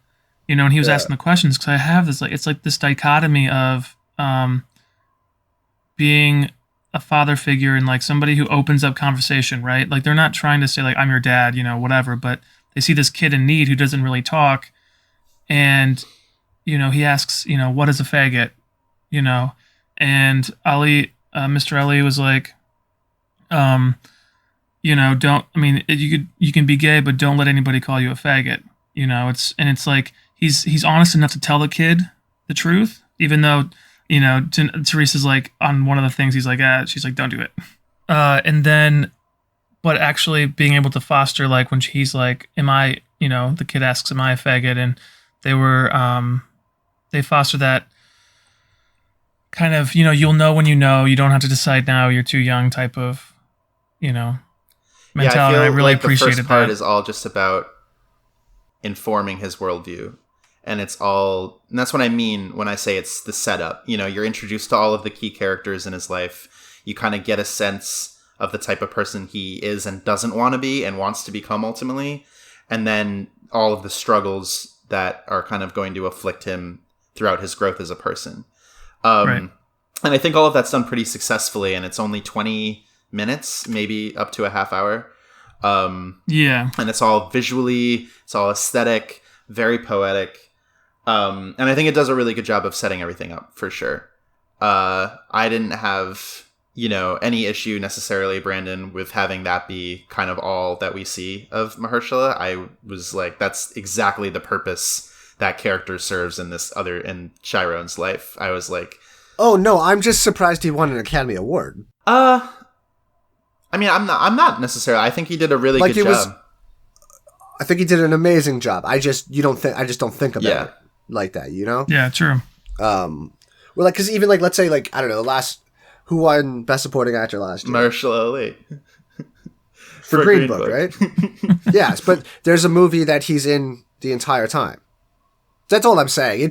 and he was asking the questions, because I have this like, it's like this dichotomy of being a father figure and like somebody who opens up conversation, right? Like they're not trying to say like, "I'm your dad," whatever, but they see this kid in need who doesn't really talk, and he asks, "What is a faggot?" And Ali, Mr. Ali was like, you can be gay, but don't let anybody call you a faggot. It's like, he's honest enough to tell the kid the truth, even though, Teresa's like, on one of the things, he's like, she's like, "Don't do it." And then, but actually being able to foster, like when he's like, the kid asks, "Am I a faggot?" And they foster that kind of, you'll know when you don't have to decide now, you're too young type of, mentality. Yeah, I feel I really like appreciated the first part that. is all just about informing his worldview. and and that's what I mean when I say it's the setup. You know, you're introduced to all of the key characters in his life. You kind of get a sense of the type of person he is and doesn't want to be and wants to become ultimately. And then all of the struggles that are kind of going to afflict him throughout his growth as a person. Right. And I think all of that's done pretty successfully, and it's only 20 minutes, maybe up to a half hour. Yeah. And it's all visually, it's all aesthetic, very poetic. And I think it does a really good job of setting everything up, for sure. I didn't have, any issue necessarily, Brandon, with having that be kind of all that we see of Mahershala. I was like, that's exactly the purpose that character serves in Chiron's life. I was like, oh no, I'm just surprised he won an Academy Award. I mean, I'm not necessarily. I think he did a really good job. I think he did an amazing job. I just don't think about it like that, Yeah, true. Well, like, because even like, let's say, like, I don't know, who won Best Supporting Actor last year? Mahershala Ali. For Green Book, right? Yes, but there's a movie that he's in the entire time. That's all I'm saying. It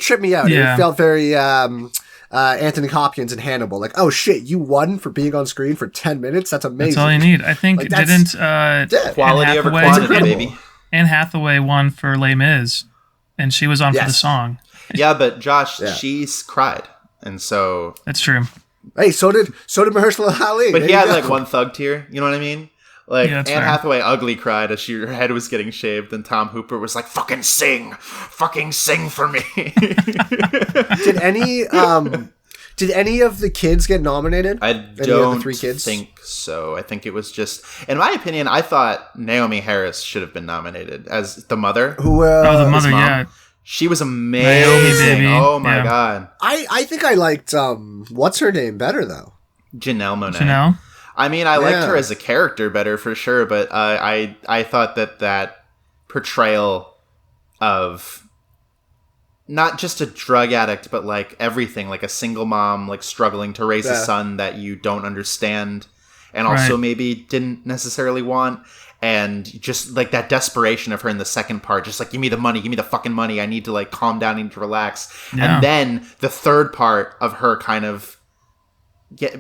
tripped me out. Yeah. It felt very Anthony Hopkins in Hannibal. Like, oh shit, you won for being on screen for 10 minutes? That's amazing. That's all you need. I think like, quality over quantity, baby. Anne Hathaway won for Les Mis, and she was on for the song. Yeah, but Josh, she's cried, and so that's true. Hey, so did Mahershala Ali. But he had like one thug tear. You know what I mean? Like, Anne fair. Hathaway ugly cried as her head was getting shaved, and Tom Hooper was like, fucking sing for me. Did any of the kids get nominated? I don't think so. I think it was just, in my opinion, I thought Naomi Harris should have been nominated as the mother. Who? The mother, yeah. She was amazing. Naomi, oh my god. I think I liked what's her name better though? Janelle Monáe. Janelle? I mean, I liked her as a character better for sure, but I thought that portrayal of not just a drug addict, but like everything, like a single mom, like struggling to raise a son that you don't understand and also maybe didn't necessarily want. And just like that desperation of her in the second part, just like, give me the money, give me the fucking money. I need to like calm down, I need to relax. Yeah. And then the third part of her kind of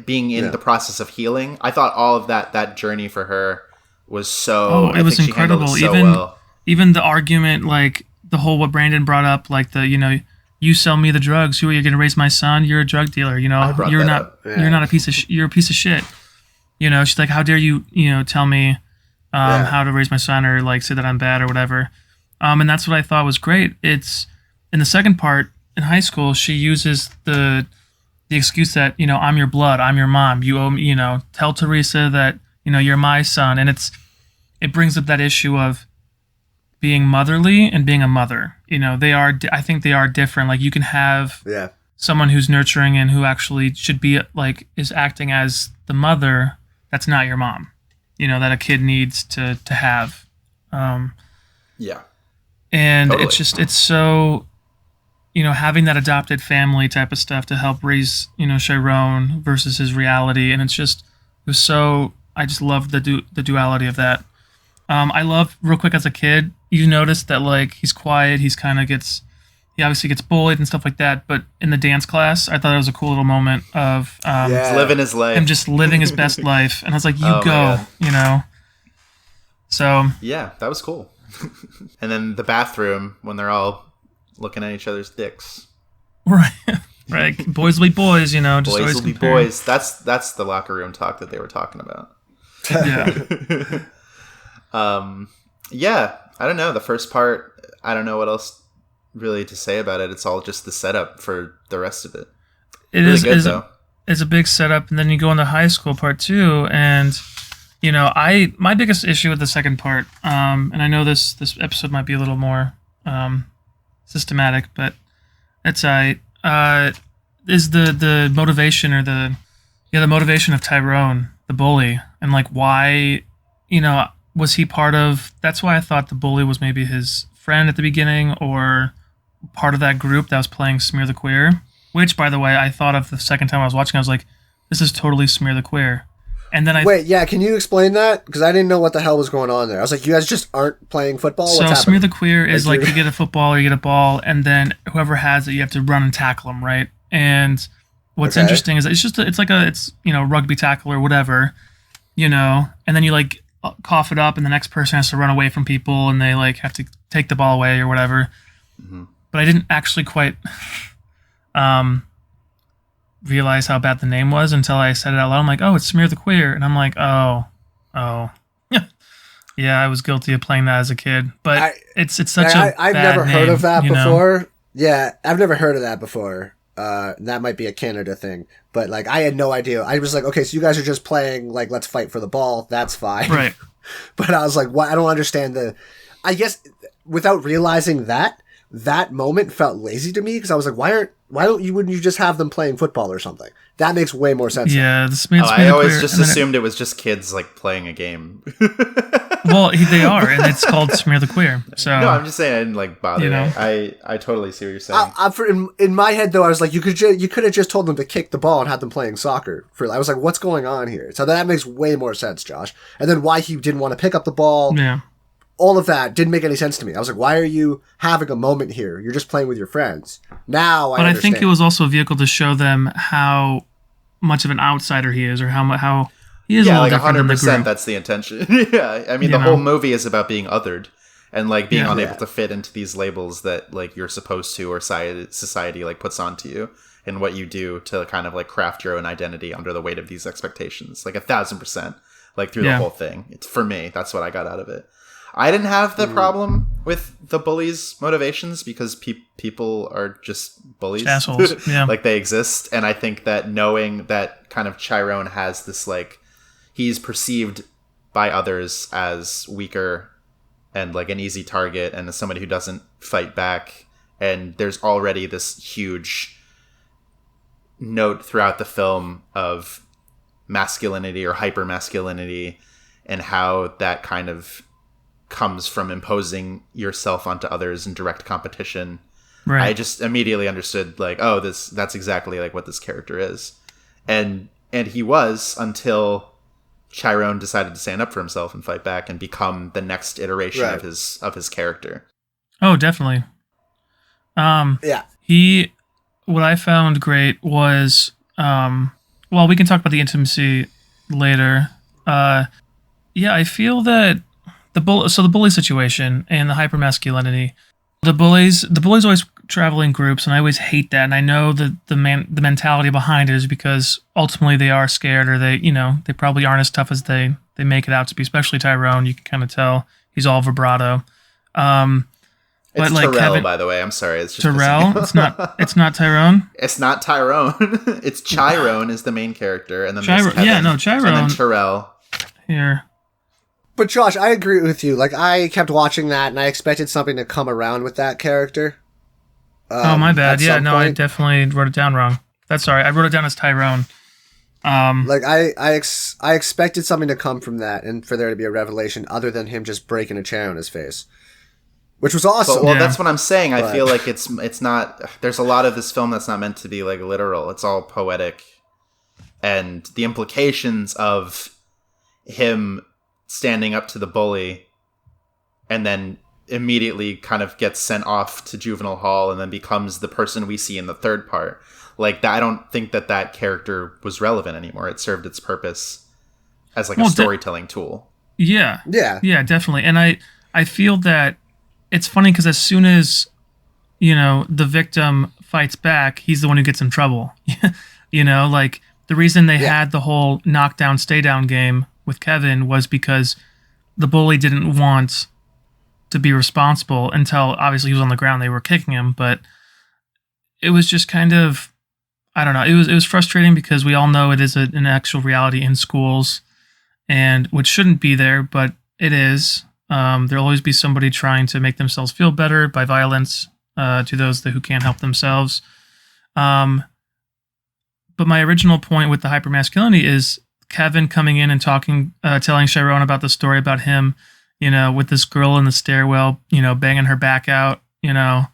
being in the process of healing. I thought all of that journey for her was so, it was incredible. Even the argument, like the whole, what Brandon brought up, like the, you sell me the drugs, who are you going to raise my son? You're a drug dealer, you're not a piece of you're a piece of shit. She's like, how dare you, tell me how to raise my son, or like say that I'm bad or whatever. And that's what I thought was great. It's in the second part in high school, she uses the excuse that, I'm your blood, I'm your mom, you owe me, tell Teresa that, you're my son. And it brings up that issue of being motherly and being a mother. I think they are different. Like, you can have someone who's nurturing and who actually should be like, is acting as the mother. That's not your mom, that a kid needs to have. And totally. It's so, having that adopted family type of stuff to help raise, Chiron versus his reality. And I just loved the duality of that. I love, real quick, as a kid, you notice that like he's quiet, he obviously gets bullied and stuff like that, but in the dance class, I thought it was a cool little moment of he's living his life. Him just living his best life. And I was like, So yeah, that was cool. And then the bathroom when they're all looking at each other's dicks. Right. Boys will be boys, just boys will be boys. That's the locker room talk that they were talking about. Yeah. I don't know. The first part, I don't know what else really to say about it. It's all just the setup for the rest of it. It's a big setup, and then you go into high school part 2, and my biggest issue with the second part, and I know this episode might be a little more systematic, but is the motivation, or the motivation of Tyrone, the bully, and like why, was he part of? That's why I thought the bully was maybe his friend at the beginning, or part of that group that was playing Smear the Queer. Which, by the way, I thought of the second time I was watching. I was like, this is totally Smear the Queer. And then Wait, yeah, can you explain that? Because I didn't know what the hell was going on there. I was like, you guys just aren't playing football? So What's Smear happening? the Queer is like you get a football or you get a ball, and then whoever has it, you have to run and tackle them, right? And what's interesting is that it's rugby tackle or whatever, and then you like cough it up, and the next person has to run away from people, and they like have to take the ball away or whatever. Mm-hmm. But I didn't actually quite realize how bad the name was until I said it out loud. I'm like, oh, it's Smear the Queer, and I'm like, oh, yeah, I was guilty of playing that as a kid. But it's such a I've bad never name, heard of that before. Yeah, I've never heard of that before. That might be a Canada thing, but like I had no idea. I was like, okay, so you guys are just playing like let's fight for the ball. That's fine, right? But I was like, what? I don't understand I guess without realizing that moment felt lazy to me because I was like, wouldn't you just have them playing football or something? That makes way more sense. Yeah, I always just assumed it was just kids like playing a game. Well, they are, and it's called Smear the Queer. So no, I'm just saying I didn't like bother. I totally see what you're saying. In my head though, I was like, you could have just told them to kick the ball and had them playing soccer. I was like, what's going on here? So that makes way more sense, Josh. And then why he didn't want to pick up the ball. Yeah. All of that didn't make any sense to me. I was like, why are you having a moment here? You're just playing with your friends. Now I understand. But I think it was also a vehicle to show them how much of an outsider he is, or how he is a little different than the group. That's the intention. Yeah, I mean, the whole movie is about being othered and like being unable to fit into these labels that like you're supposed to, or society like puts onto you, and what you do to kind of like craft your own identity under the weight of these expectations, like 1,000%, like through the whole thing. It's for me. That's what I got out of it. I didn't have the problem with the bullies' motivations because people are just bullies. Assholes, yeah. Like, they exist. And I think that knowing that kind of Chiron has this, like, he's perceived by others as weaker and, like, an easy target and as somebody who doesn't fight back. And there's already this huge note throughout the film of masculinity or hyper-masculinity and how that kind of comes from imposing yourself onto others in direct competition. Right. I just immediately understood, like, oh, that's exactly like what this character is. And he was, until Chiron decided to stand up for himself and fight back and become the next iteration of his character. Oh, definitely. What I found great was, well, we can talk about the intimacy later. I feel that the bully situation and the hypermasculinity, the bullies always travel in groups, and I always hate that. And I know that the mentality behind it is because ultimately they are scared, or they probably aren't as tough as they make it out to be. Especially Tyrone, you can kind of tell he's all vibrato. It's like Terrell, Kevin, by the way. I'm sorry. It's just Terrell. It's not Tyrone. It's not Tyrone. It's Chiron is the main character, and then there's Kevin, Chiron, and then Terrell. Here. But Josh, I agree with you. Like, I kept watching that, and I expected something to come around with that character. Oh, my bad. Yeah, no, I definitely wrote it down wrong. That's sorry. I wrote it down as Tyrone. I expected something to come from that, and for there to be a revelation other than him just breaking a chair on his face, which was awesome. Well, that's what I'm saying. I feel like it's not. There's a lot of this film that's not meant to be like literal. It's all poetic, and the implications of him standing up to the bully and then immediately kind of gets sent off to juvenile hall and then becomes the person we see in the third part. Like, that, I don't think that character was relevant anymore. It served its purpose as like a storytelling tool. Yeah, definitely. And I feel that it's funny because as soon as the victim fights back, he's the one who gets in trouble. Like, the reason they had the whole knockdown stay down game with Kevin was because the bully didn't want to be responsible until obviously he was on the ground. They were kicking him, but it was just kind of, I don't know. It was frustrating because we all know it is an actual reality in schools, and which shouldn't be there, but it is. There'll always be somebody trying to make themselves feel better by violence to those who can't help themselves. But my original point with the hypermasculinity is Kevin coming in and telling Chiron about the story about him, with this girl in the stairwell, banging her back out, and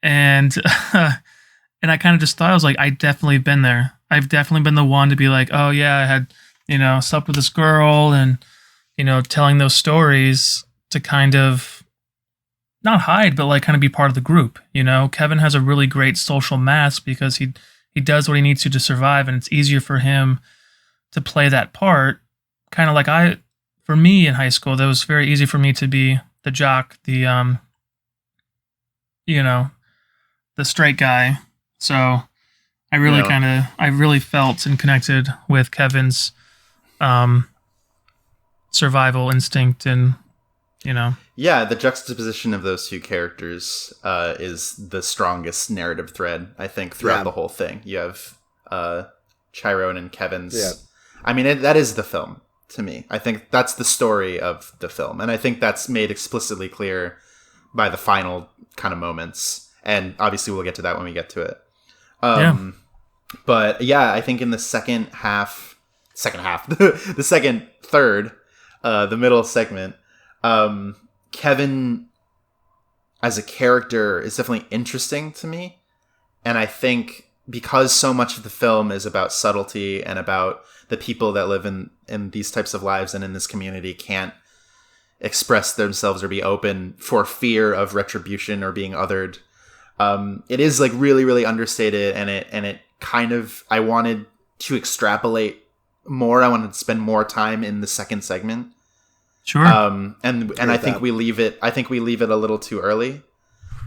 and I kind of just thought, I was like, I've definitely been there. I've definitely been the one to be like, oh yeah, I had slept with this girl and, telling those stories to kind of not hide, but like kind of be part of the group. Kevin has a really great social mask because he does what he needs to survive, and it's easier for him to play that part. Kind of like for me in high school, that was very easy for me to be the jock, the the straight guy. So I really felt and connected with Kevin's survival instinct, and Yeah, the juxtaposition of those two characters is the strongest narrative thread, I think, throughout the whole thing. You have Chiron and Kevin's. Yeah. I mean, that is the film to me. I think that's the story of the film, and I think that's made explicitly clear by the final kind of moments. And obviously, we'll get to that when we get to it. But yeah, I think in the second third, the middle segment, Kevin as a character is definitely interesting to me. And I think because so much of the film is about subtlety and about the people that live in these types of lives and in this community can't express themselves or be open for fear of retribution or being othered. It is like really, really understated, and it kind of, I wanted to extrapolate more. I wanted to spend more time in the second segment. Sure. And I think we leave it a little too early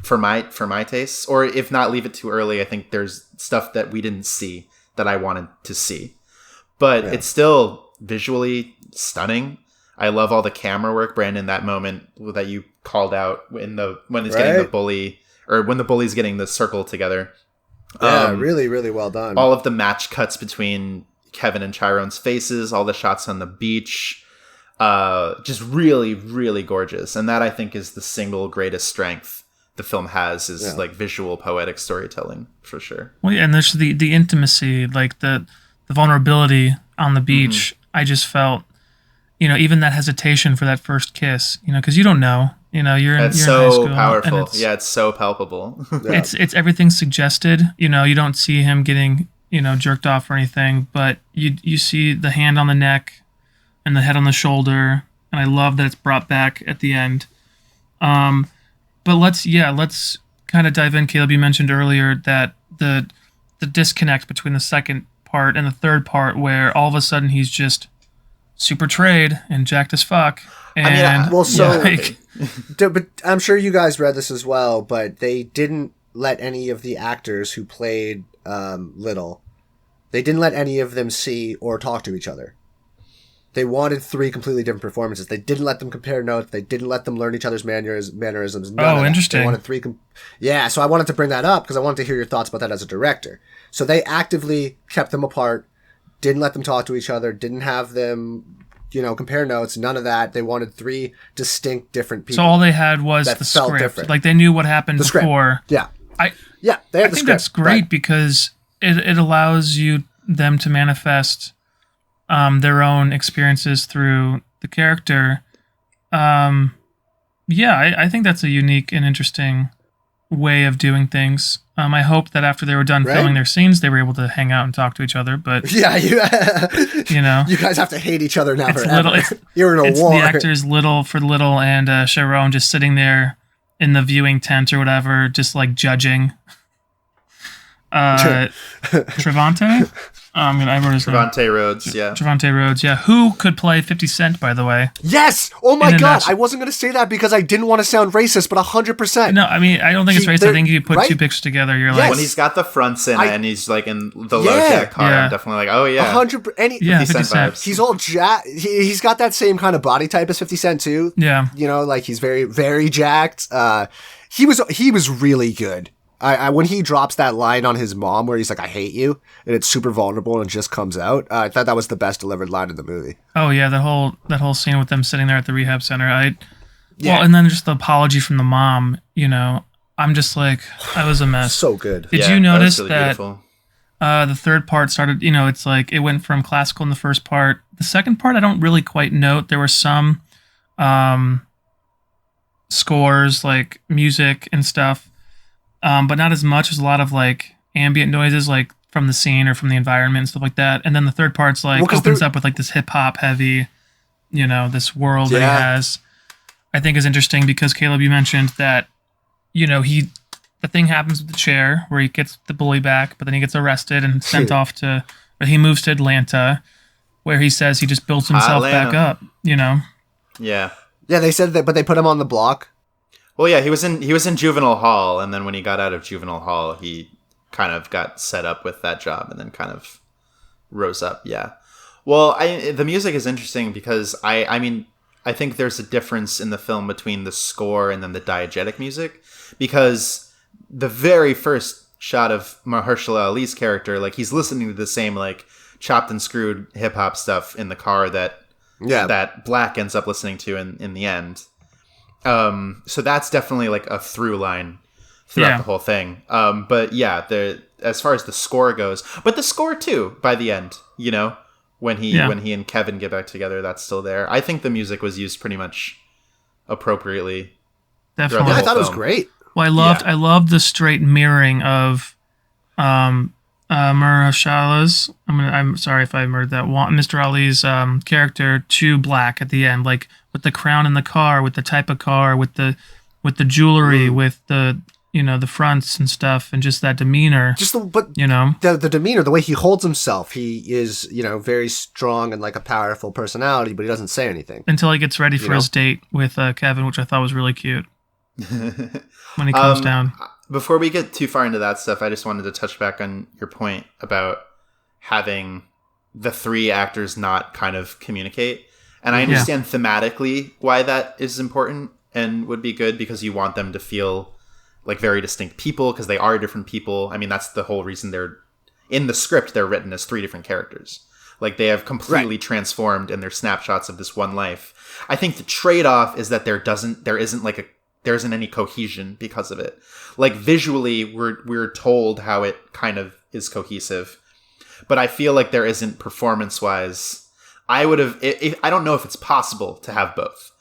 for my tastes, or if not leave it too early, I think there's stuff that we didn't see that I wanted to see, but it's still visually stunning. I love all the camera work, Brandon, that moment that you called out when he's getting the bully, or when the bully's getting the circle together. Yeah, really, really well done. All of the match cuts between Kevin and Chiron's faces, all the shots on the beach, just really, really gorgeous. And that, I think, is the single greatest strength the film has, is like visual poetic storytelling, for sure. Well, yeah, and there's the intimacy, like the vulnerability on the beach. I just felt, even that hesitation for that first kiss, because you don't know, you're in high school. It's so powerful. Yeah, it's so palpable. It's everything suggested. You don't see him getting, jerked off or anything, but you see the hand on the neck and the head on the shoulder, and I love that it's brought back at the end. But let's kind of dive in. Caleb, you mentioned earlier that the disconnect between the second part and the third part, where all of a sudden he's just super trade and jacked as fuck. And but I'm sure you guys read this as well, but they didn't let any of the actors who played Little, they didn't let any of them see or talk to each other. They wanted 3 completely different performances. They didn't let them compare notes. They didn't let them learn each other's mannerisms. Interesting. They wanted 3. So I wanted to bring that up because I wanted to hear your thoughts about that as a director. So they actively kept them apart, didn't let them talk to each other, didn't have them, compare notes. None of that. They wanted 3 distinct, different people. So all they had was the script. Different. Like they knew what happened before. Yeah. I think that's great because it allows them to manifest their own experiences through the character. I think that's a unique and interesting way of doing things. I hope that after they were done filming their scenes, they were able to hang out and talk to each other. But you guys have to hate each other now forever. You're in a war. The actors Little and Sharon just sitting there in the viewing tent or whatever, just like judging. Trevante? I wrote his name. Trevante Rhodes, yeah. Trevante Rhodes, yeah. Who could play 50 Cent, by the way? Yes! Oh my God! I wasn't going to say that because I didn't want to sound racist, but 100%. No, I don't think it's racist. I think if you put 2 pictures together, you're like... When he's got the fronts in and he's like in the low jack car, I'm definitely like, oh yeah. 100%. 50 Cent vibes. He's all jacked. He's got that same kind of body type as 50 Cent too. Yeah. Like he's very, very jacked. He was really good. I when he drops that line on his mom where he's like, I hate you, and it's super vulnerable and it just comes out, I thought that was the best delivered line in the movie. Oh yeah, that whole scene with them sitting there at the rehab center. Well, and then just the apology from the mom, I'm just like, I was a mess. So good. Did you notice that the third part started, it's like it went from classical in the first part. The second part I don't really quite note. There were some scores, like music and stuff. But not as much. There's a lot of like ambient noises, like from the scene or from the environment and stuff like that. And then the third part's like opens up with like this hip hop heavy, this world that he has. I think is interesting because Caleb, you mentioned that, the thing happens with the chair where he gets the bully back, but then he gets arrested and sent off but he moves to Atlanta, where he says he just built himself back up, Yeah. Yeah, they said that, but they put him on the block. Well, yeah, he was in juvenile hall, and then when he got out of juvenile hall, he kind of got set up with that job and then kind of rose up. Yeah. Well, the music is interesting because I think there's a difference in the film between the score and then the diegetic music, because the very first shot of Mahershala Ali's character, like he's listening to the same like chopped and screwed hip hop stuff in the car that Black ends up listening to in the end. So that's definitely like a through line throughout the whole thing. But yeah, as far as the score goes, but the score too by the end, when he and Kevin get back together, that's still there. I think the music was used pretty much appropriately. Definitely, I thought it was great. Well, I loved the straight mirroring of Mahershala's. I'm sorry if I murdered that. Mr. Ali's character to Black at the end, like with the crown in the car, with the type of car, with the jewelry, with the the fronts and stuff, and just that demeanor. The demeanor, the way he holds himself, he is very strong and like a powerful personality, but he doesn't say anything until he gets ready for his date with Kevin, which I thought was really cute. When he comes down. Before we get too far into that stuff, I just wanted to touch back on your point about having the three actors not kind of communicate. And I understand thematically why that is important and would be good, because you want them to feel like very distinct people, because they are different people. I mean, that's the whole reason they're in the script. They're written as three different characters. Like they have completely transformed in their snapshots of this one life. I think the trade-off is that there isn't any cohesion because of it. Like visually, we're told how it kind of is cohesive, but I feel like there isn't performance-wise. I don't know if it's possible to have both,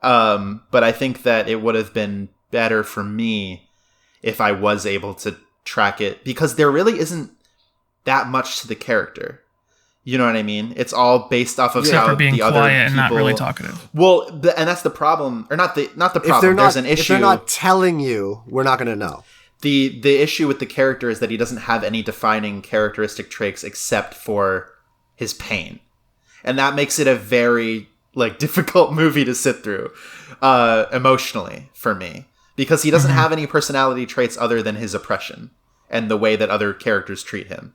but I think that it would have been better for me if I was able to track it, because there really isn't that much to the character. You know what I mean? It's all based off of how being the other quiet people, and not really talkative. Well, and that's the problem, or not the problem. There's an issue. If they're not telling you, we're not going to know. The issue with the character is that he doesn't have any defining characteristic traits except for his pain, and that makes it a very difficult movie to sit through emotionally for me, because he doesn't have any personality traits other than his oppression and the way that other characters treat him.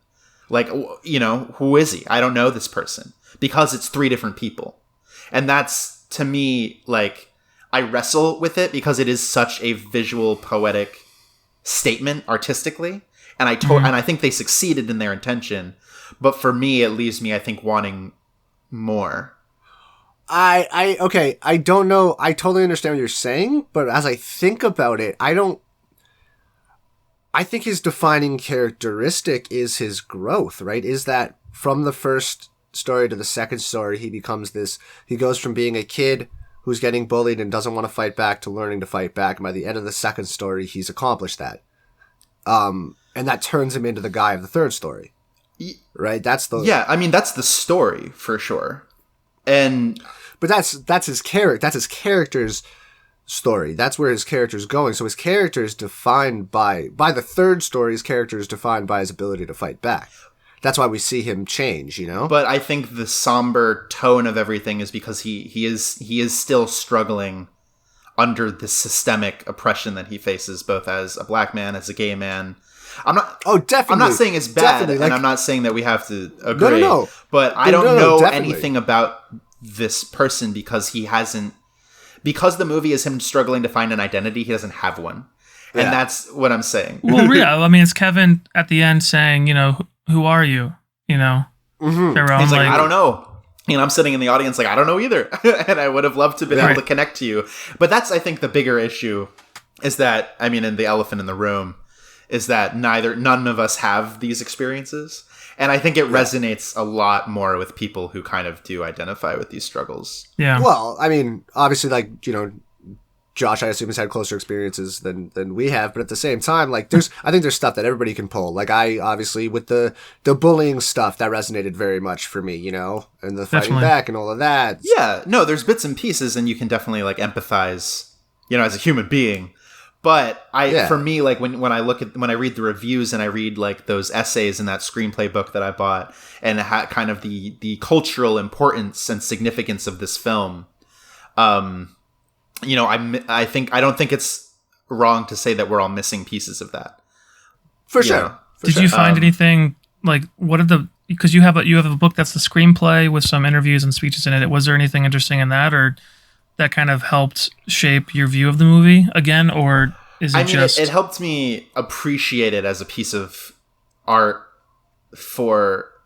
Like, who is he? I don't know this person, because it's three different people. And that's, to me, I wrestle with it because it is such a visual, poetic statement artistically. And I think they succeeded in their intention. But for me, it leaves me, I think, wanting more. Okay, I don't know. I totally understand what you're saying, but as I think about it, I think his defining characteristic is his growth, right? Is that from the first story to the second story, he goes from being a kid who's getting bullied and doesn't want to fight back to learning to fight back. And by the end of the second story, he's accomplished that. And that turns him into the guy of the third story, right? That's the story for sure. But that's his character. That's his character's story. That's where his character's going. So his character is defined by the third story. His character is defined by his ability to fight back. That's why we see him change, But I think the somber tone of everything is because he is still struggling under the systemic oppression that he faces, both as a black man, as a gay man. I'm not. Oh, definitely. I'm not saying it's bad, and I'm not saying that we have to agree. No. But I don't know anything about this person because he hasn't. Because the movie is him struggling to find an identity, he doesn't have one. And that's what I'm saying. Well, yeah, I mean, it's Kevin at the end saying, who are you? Mm-hmm. He's like, I don't know. I'm sitting in the audience like, I don't know either. And I would have loved to be able to connect to you. But that's, I think, the bigger issue is that, in the elephant in the room, is that none of us have these experiences. And I think it resonates a lot more with people who kind of do identify with these struggles. Yeah. Well, obviously, Josh, I assume, has had closer experiences than we have, but at the same time, like I think there's stuff that everybody can pull. Like I obviously with the bullying stuff that resonated very much for me, you know, and the fighting Definitely. back and all of that. Yeah, no, there's bits and pieces, and you can definitely like empathize, you know, as a human being. But for me, like when I read the reviews and I read like those essays in that screenplay book that I bought, and kind of the cultural importance and significance of this film, you know, I don't think it's wrong to say that we're all missing pieces of that. For sure. Did you find anything like because you have a book that's the screenplay with some interviews and speeches in it. Was there anything interesting in that, or that kind of helped shape your view of the movie again, or is it just... it helped me appreciate it as a piece of art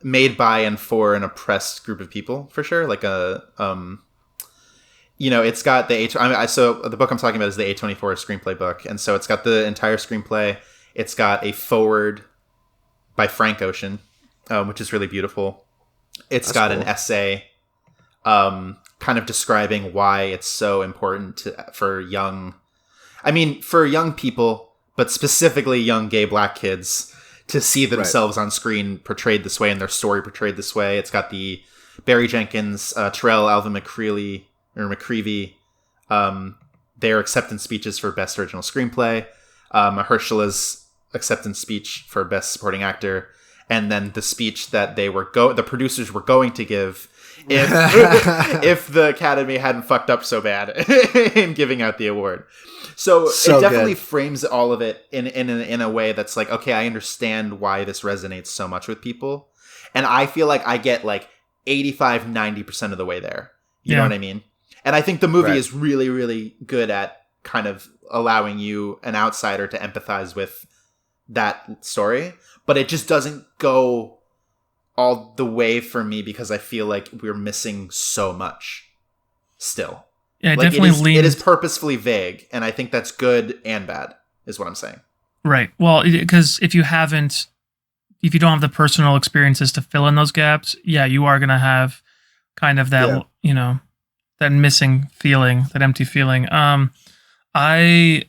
made by and for an oppressed group of people, for sure. Like you know, it's got so the book I'm talking about is the A24 screenplay book, and so it's got the entire screenplay. It's got a foreword by Frank Ocean, which is really beautiful. It's got an essay kind of describing why it's so important for young people, but specifically young gay black kids, to see themselves on screen portrayed this way and their story portrayed this way. It's got the Barry Jenkins, Terrell Alvin McCreevy, their acceptance speeches for Best Original Screenplay, Mahershala's acceptance speech for Best Supporting Actor, and then the speech that the producers were going to give if the Academy hadn't fucked up so bad in giving out the award. So it definitely frames all of it in a way that's like, okay, I understand why this resonates so much with people. And I feel like I get like 85-90% of the way there. You know what I mean? And I think the movie is really, really good at kind of allowing you, an outsider, to empathize with that story. But it just doesn't go all the way for me because I feel like we're missing so much still. Yeah, like definitely it is purposefully vague, and I think that's good and bad, is what I'm saying. Right. Well, because if you don't have the personal experiences to fill in those gaps, you are going to have kind of that, you know, that missing feeling, that empty feeling. I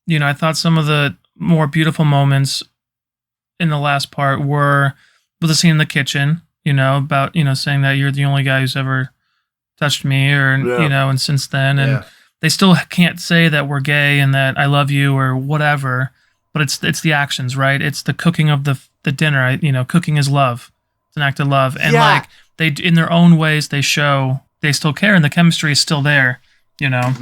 thought some of the more beautiful moments in the last part were with the scene in the kitchen, you know, about, you know, saying that you're the only guy who's ever touched me, or, you know, and since then, and they still can't say that we're gay and that I love you or whatever, but it's the actions, right? It's the cooking of the dinner. Cooking is love. It's an act of love. And like they, in their own ways, they show they still care, and the chemistry is still there, you know,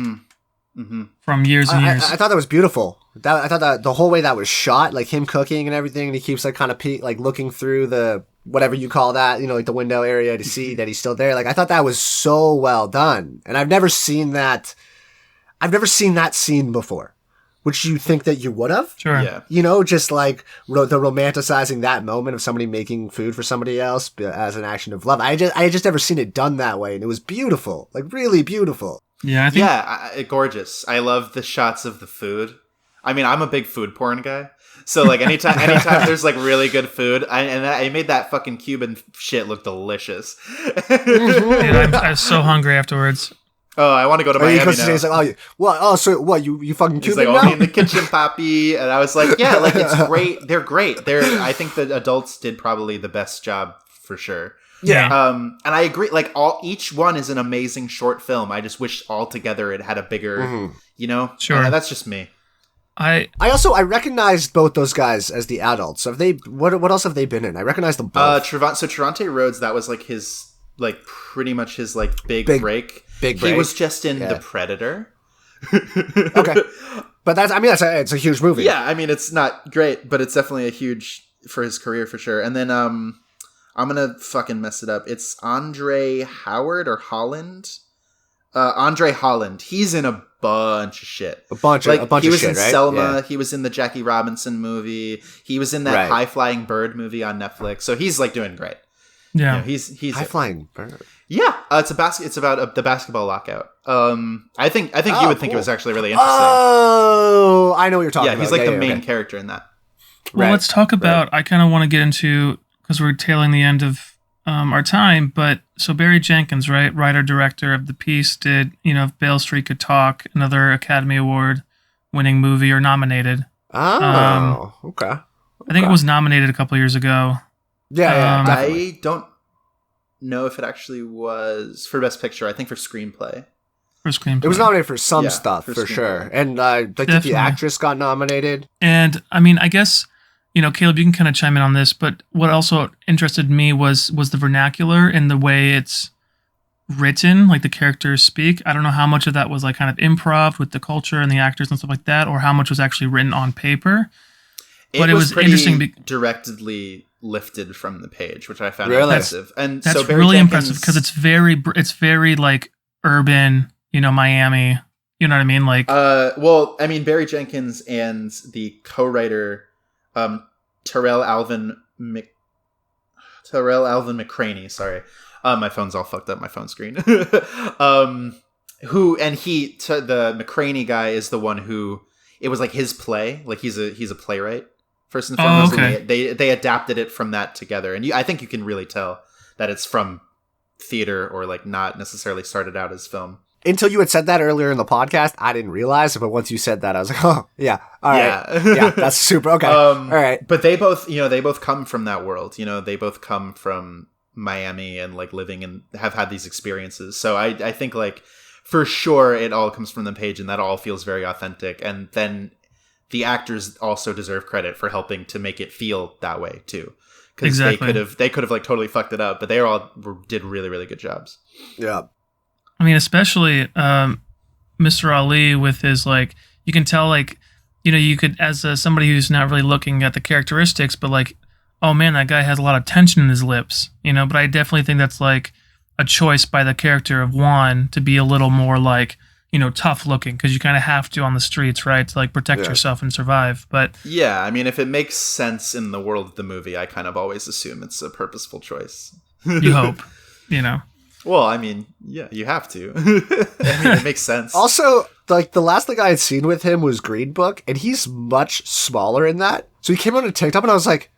from years and years. I thought that was beautiful. I thought that the whole way that was shot, like him cooking and everything, and he keeps like kind of like looking through the whatever you call that, you know, like the window area to see that he's still there. Like I thought that was so well done, and I've never seen that scene before. Which you think that you would have? Sure. Yeah. You know, just like the romanticizing that moment of somebody making food for somebody else as an action of love. I just never seen it done that way, and it was beautiful, like really beautiful. Yeah, I think gorgeous. I love the shots of the food. I mean, I'm a big food porn guy, so like anytime there's like really good food, I made that fucking Cuban shit look delicious. Dude, I'm so hungry afterwards. Oh, I want to go to Miami now. He's like, you fucking Cuban He's like, now? only in the kitchen, papi. And I was like, yeah, like it's great. They're great. I think the adults did probably the best job for sure. Yeah. And I agree. Like each one is an amazing short film. I just wish all together it had a bigger, you know. Sure. That's just me. I recognized both those guys as the adults. Have they? What else have they been in? I recognize them both. So Trevante Rhodes, that was like his, like pretty much his like big break. Big break. He was just in The Predator. Okay, but it's a huge movie. Yeah, I mean it's not great, but it's definitely a huge for his career for sure. And then I'm gonna fucking mess it up. It's Andre Howard or Holland. Andre Holland. He's in a bunch of shit. A bunch of shit, right? He was in Selma. Yeah. He was in the Jackie Robinson movie. He was in that High Flying Bird movie on Netflix. So he's like doing great. Yeah, he's High Flying Bird. Yeah, it's about the basketball lockout. I think you would think it was actually really interesting. Oh, I know what you're talking about. Yeah, he's like the main character in that. Well, let's talk about. I kind of want to get into, because we're tailing the end of our time. But so Barry Jenkins, right, writer director of the piece, did If Beale Street Could Talk, another Academy Award winning movie or nominated. Okay. I think it was nominated a couple years ago. Yeah, I don't know if it actually was for Best Picture. I think for screenplay. For screenplay. It was nominated for some stuff, for screenplay. Sure. And I think the actress got nominated. And, I mean, I guess, Caleb, you can kind of chime in on this, but what also interested me was the vernacular and the way it's written, like the characters speak. I don't know how much of that was like kind of improv with the culture and the actors and stuff like that, or how much was actually written on paper. But it was pretty interesting. Directly lifted from the page, which I found Really? impressive. And that's so Barry really Jenkins, impressive because it's very like urban, Miami. You know what I mean? Like, well, I mean, Barry Jenkins and the co-writer, Terrell Alvin McCraney. Sorry, my phone's all fucked up. My phone screen. The McCraney guy is the one who it was like his play. Like he's a playwright first and foremost. Oh, okay. And they adapted it from that together, and I think you can really tell that it's from theater or like not necessarily started out as film. Until you had said that earlier in the podcast, I didn't realize it, but once you said that, I was like, oh, yeah, all right. Yeah, that's super, okay, all right. But they both come from that world. They both come from Miami and like living and have had these experiences. So I think like for sure it all comes from the page and that all feels very authentic. And then the actors also deserve credit for helping to make it feel that way too. Because exactly. they could have like totally fucked it up, but they did really, really good jobs. Yeah. I mean, especially Mr. Ali with his, like, you can tell, like, you could, as somebody who's not really looking at the characteristics, but like, oh man, that guy has a lot of tension in his lips, but I definitely think that's like a choice by the character of Juan to be a little more like, tough looking, because you kind of have to on the streets, right, to like protect yourself and survive. But yeah, I mean, if it makes sense in the world of the movie, I kind of always assume it's a purposeful choice. You hope, Well, I mean, yeah, you have to. I mean, it makes sense. Also, like, the last thing I had seen with him was Green Book, and he's much smaller in that. So he came on a TikTok, and I was like,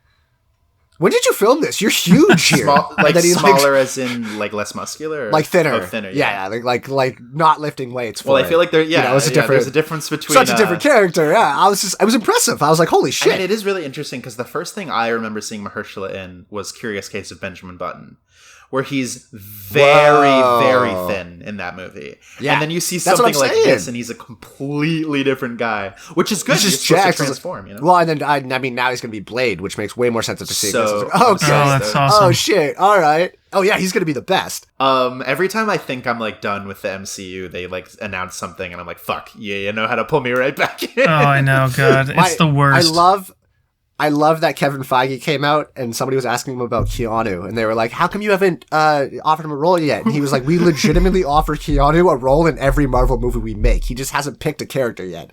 when did you film this? You're huge here. Smaller as in, like, less muscular? Or? Like, thinner. Oh, thinner, yeah. Like not lifting weights for Well, I feel like there's a difference between... Such a different character, yeah. I was impressive. I was like, holy shit. I mean, it is really interesting, because the first thing I remember seeing Mahershala in was Curious Case of Benjamin Button, where he's very thin in that movie. Yeah, and then you see something like this, and he's a completely different guy, which is good. He's supposed to transform, Well, and then, I mean, now he's going to be Blade, which makes way more sense after seeing this. Okay. Oh, that's awesome. Oh, shit. All right. Oh, yeah, he's going to be the best. Every time I think I'm, like, done with the MCU, they, like, announce something, and I'm like, fuck, yeah, you know how to pull me right back in. Oh, I know, God. It's the worst. I love that Kevin Feige came out and somebody was asking him about Keanu, and they were like, how come you haven't offered him a role yet? And he was like, we legitimately offer Keanu a role in every Marvel movie we make. He just hasn't picked a character yet.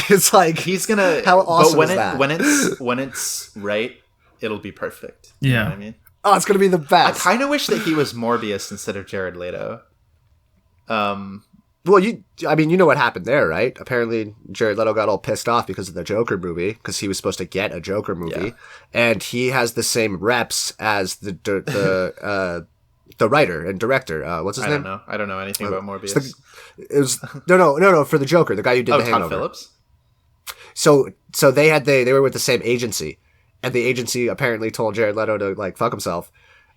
It's like, he's gonna... How awesome but is that? When it's right, it'll be perfect. Yeah. You know what I mean? Oh, it's gonna be the best. I kind of wish that he was Morbius instead of Jared Leto. Well, you know what happened there, right? Apparently, Jared Leto got all pissed off because of the Joker movie, because he was supposed to get a Joker movie, and he has the same reps as the writer and director. What's his name? I don't know anything about Morbius. No, for the Joker, the guy who did the Hangover. Todd Phillips. So they were with the same agency, and the agency apparently told Jared Leto to like fuck himself.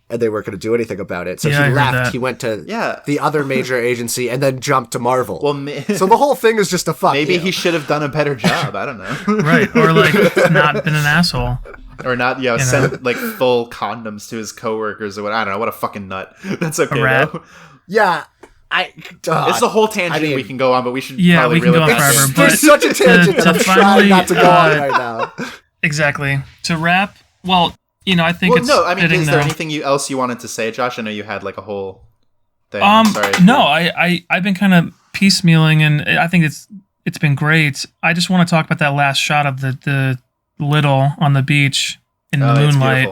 And they weren't going to do anything about it. So he left. He went to the other major agency and then jumped to Marvel. Well, so the whole thing is just a fuck. Maybe he should have done a better job. I don't know. Right. Or like not been an asshole. Or not, send like full condoms to his coworkers or what. I don't know. What a fucking nut. That's okay, though. Yeah. It's a whole tangent we can go on, but we should we probably can reel go it on back. forever. There's such a tangent that I'm trying not to go on right now. Exactly. To wrap, well... I think it's... No, I mean, is there anything else you wanted to say, Josh? I know you had like a whole thing. Sorry. No, I've been kind of piecemealing, and I think it's been great. I just want to talk about that last shot of the Little on the beach in the moonlight.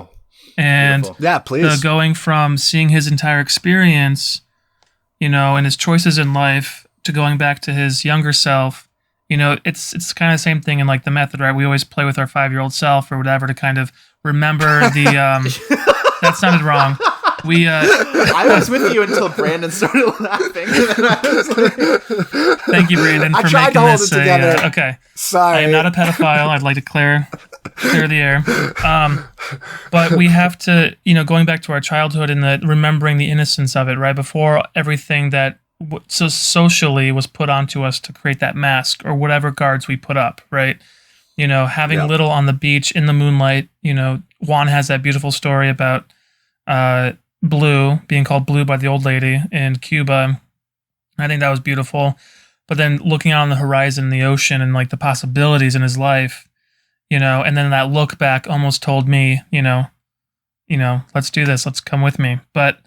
And yeah, please. Going from seeing his entire experience, and his choices in life to going back to his younger self. It's kind of the same thing in like The Method, right? We always play with our 5-year-old self or whatever to kind of remember the that sounded wrong. I was with you until Brandon started laughing. And then I was like, Thank you, Brandon, for tried to making hold this it together. okay. Sorry. I am not a pedophile. I'd like to clear the air. But we have to, going back to our childhood and remembering the innocence of it, right? Before everything that so socially was put onto us to create that mask or whatever guards we put up, right? Having Little on the beach in the moonlight, Juan has that beautiful story about Blue being called Blue by the old lady in Cuba. I think that was beautiful. But then looking out on the horizon, the ocean, and like the possibilities in his life, and then that look back almost told me, let's do this, let's come with me. But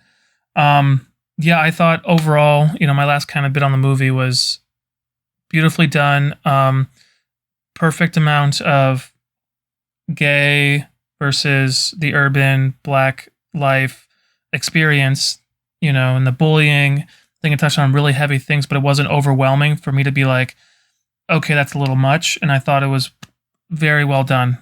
yeah, I thought overall, my last kind of bit on the movie was beautifully done. Perfect amount of gay versus the urban black life experience, and the bullying. I think it touched on really heavy things, but it wasn't overwhelming for me to be like, okay, that's a little much. And I thought it was very well done.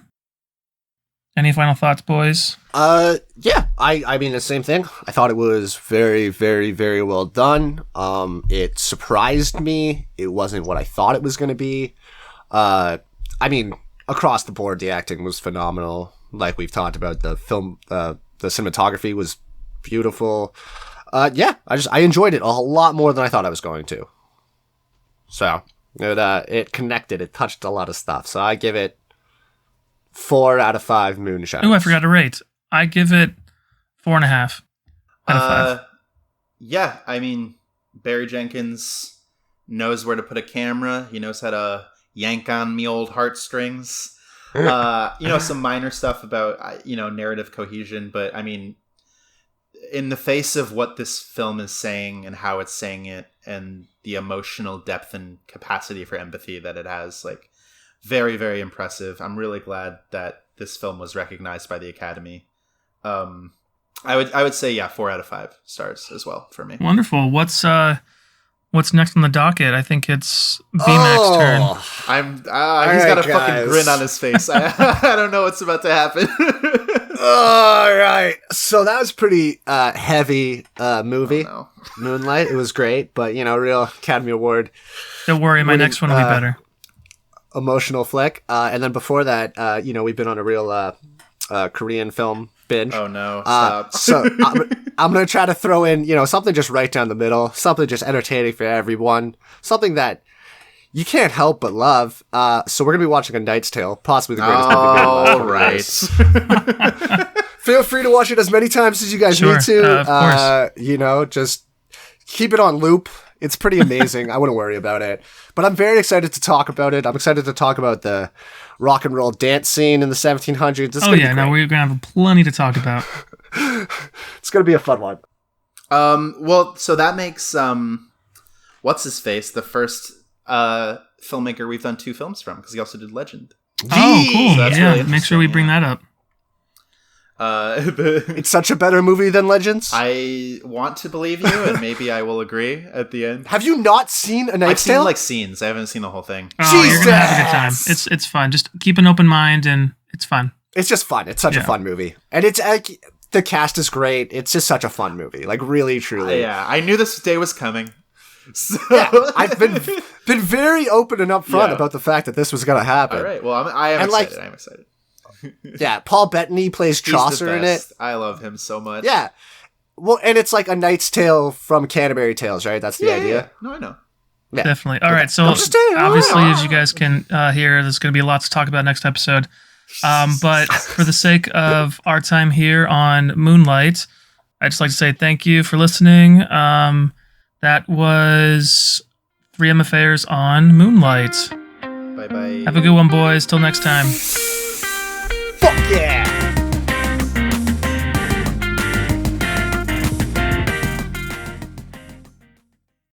Any final thoughts, boys? Yeah, I mean the same thing. I thought it was very, very, very well done. It surprised me. It wasn't what I thought it was going to be. I mean, across the board, the acting was phenomenal. Like we've talked about, the film, the cinematography was beautiful. Yeah, I enjoyed it a lot more than I thought I was going to. So it connected. It touched a lot of stuff. So I give it 4 out of 5 moonshine. Oh, I forgot to rate. I give it 4.5 out of 5. Yeah, I mean, Barry Jenkins knows where to put a camera. He knows how to yank on me old heartstrings. Some minor stuff about, narrative cohesion. But, I mean, in the face of what this film is saying and how it's saying it and the emotional depth and capacity for empathy that it has, like, very, very impressive. I'm really glad that this film was recognized by the Academy. I would say, yeah, 4 out of 5 stars as well for me. Wonderful. What's next on the docket? I think it's B-Mac's turn. He's got a fucking grin on his face. I don't know what's about to happen. All right. So that was pretty heavy movie. Oh, no. Moonlight. It was great, but real Academy Award. Don't worry, my next one will be better. Emotional flick. And then before that, we've been on a real Korean film binge. Oh no, stop. So I'm going to try to throw in, something just right down the middle, something just entertaining for everyone, something that you can't help but love. So we're going to be watching A Knight's Tale, possibly the greatest movie of all right. Feel free to watch it as many times as you guys need to. Of course. Just keep it on loop. It's pretty amazing. I wouldn't worry about it. But I'm very excited to talk about it. I'm excited to talk about the rock and roll dance scene in the 1700s. We're going to have plenty to talk about. It's going to be a fun one. Well, so that makes, what's-his-face the first filmmaker we've done 2 films from, because he also did Legend. Oh, cool. So that's really make sure we bring that up. It's such a better movie than Legends. I want to believe you, and maybe I will agree at the end. Have you not seen A Knight's Tale? I've seen scenes. I haven't seen the whole thing. Oh, you're gonna have a good time. It's fun. Just keep an open mind, and it's fun. It's just fun. It's such a fun movie, and it's the cast is great. It's just such a fun movie. Like really, truly. Yeah, I knew this day was coming. So I've been very open and upfront about the fact that this was gonna happen. All right. Well, I am excited. I'm excited. Yeah, Paul Bettany plays Chaucer in it. I love him so much. Yeah. Well, and it's like A Knight's Tale from Canterbury Tales, right? That's the idea. Yeah. No, I know. Yeah. Definitely. All right. So obviously, as you guys can hear, there's going to be lots to talk about next episode. But for the sake of our time here on Moonlight, I'd just like to say thank you for listening. That was 3M Affairs on Moonlight. Bye-bye. Have a good one, boys. Till next time.